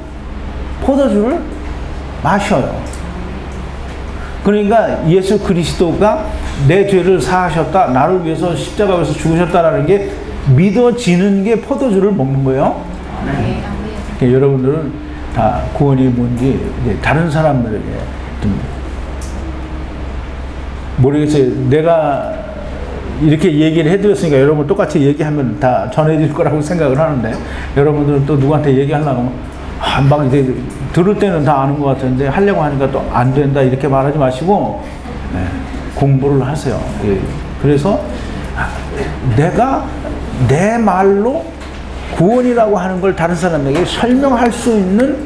포도주를 마셔요. 그러니까 예수 그리스도가 내 죄를 사하셨다, 나를 위해서 십자가에서 죽으셨다라는 게 믿어지는 게 포도주를 먹는 거예요. 그러니까 여러분들은 다 구원이 뭔지 다른 사람들에게 좀 모르겠어요. 내가 이렇게 얘기를 해드렸으니까 여러분 똑같이 얘기하면 다 전해질 거라고 생각을 하는데, 여러분들은 또 누구한테 얘기하려고 막 이제 들을 때는 다 아는 것 같은데 하려고 하니까 또 안 된다 이렇게 말하지 마시고 공부를 하세요. 그래서 내가 내 말로 구원이라고 하는 걸 다른 사람에게 설명할 수 있는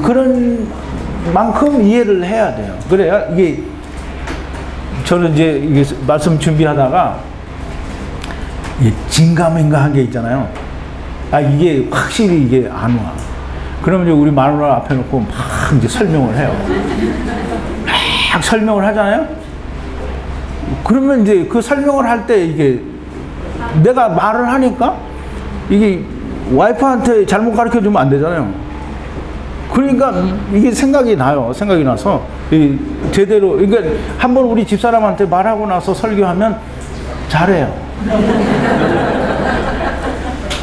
그런 만큼 이해를 해야 돼요. 그래야 이게, 저는 이제 이게 말씀 준비하다가 진감인가 한 게 있잖아요. 이게 확실히 이게 안 와. 그러면 이제 우리 마누라 앞에 놓고 막 이제 설명을 해요. 막 설명을 하잖아요. 그러면 이제 그 설명을 할 때 이게 내가 말을 하니까 이게 와이프한테 잘못 가르쳐 주면 안 되잖아요. 그러니까 이게 생각이 나요. 생각이 나서 제대로 그러니까 한번 우리 집사람한테 말하고 나서 설교하면 잘해요.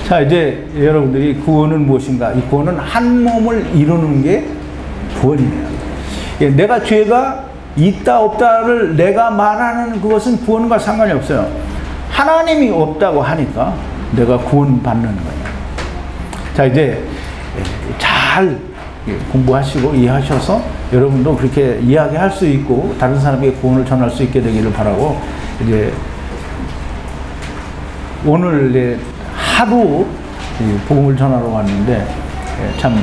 자, 이제 여러분들이 구원은 무엇인가? 이 구원은 한 몸을 이루는 게 구원이에요. 내가 죄가 있다 없다를 내가 말하는 그것은 구원과 상관이 없어요. 하나님이 없다고 하니까 내가 구원받는 거예요. 자, 이제 잘 공부하시고 이해하셔서 여러분도 그렇게 이야기할 수 있고 다른 사람에게 구원을 전할 수 있게 되기를 바라고, 이제 오늘 하루 복음을 전하러 왔는데 참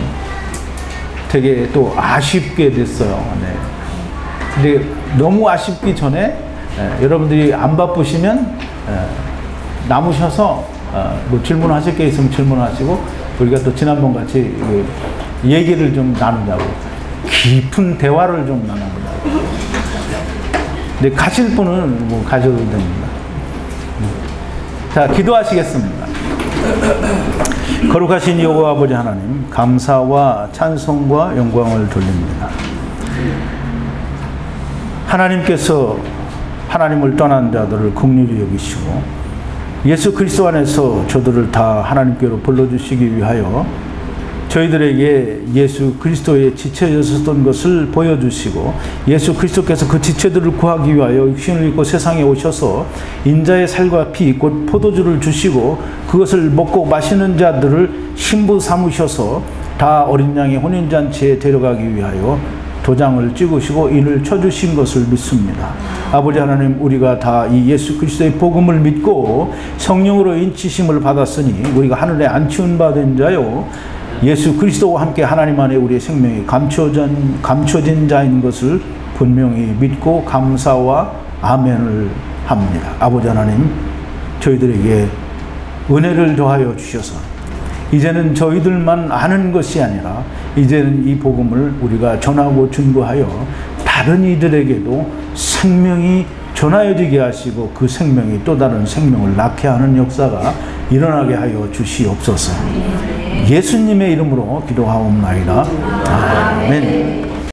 되게 또 아쉽게 됐어요. 네. 근데 너무 아쉽기 전에 여러분들이 안 바쁘시면 남으셔서 뭐 질문하실 게 있으면 질문하시고, 우리가 또 지난번 같이 얘기를 좀 나누자고, 깊은 대화를 좀 나누자고. 근데 가실 분은 뭐 가셔도 됩니다. 자, 기도하시겠습니다. 거룩하신 여호와 아버지 하나님, 감사와 찬송과 영광을 돌립니다. 하나님께서 하나님을 떠난 자들을 긍휼히 여기시고 예수 그리스도 안에서 저들을 다 하나님께로 불러주시기 위하여 저희들에게 예수 그리스도의 지체였었던 것을 보여주시고, 예수 그리스도께서 그 지체들을 구하기 위하여 육신을 입고 세상에 오셔서 인자의 살과 피 곧 포도주를 주시고 그것을 먹고 마시는 자들을 신부 삼으셔서 다 어린 양의 혼인잔치에 데려가기 위하여 도장을 찍으시고 인을 쳐주신 것을 믿습니다. 아버지 하나님, 우리가 다 이 예수 그리스도의 복음을 믿고 성령으로 인치심을 받았으니 우리가 하늘에 안치운 바 된 자요 예수 그리스도와 함께 하나님 안에 우리의 생명이 감춰진 자인 것을 분명히 믿고 감사와 아멘을 합니다. 아버지 하나님, 저희들에게 은혜를 더하여 주셔서 이제는 저희들만 아는 것이 아니라 이제는 이 복음을 우리가 전하고 증거하여 다른 이들에게도 생명이 전하여지게 하시고 그 생명이 또 다른 생명을 낳게 하는 역사가 일어나게 하여 주시옵소서. 예수님의 이름으로 기도하옵나이다. 아멘.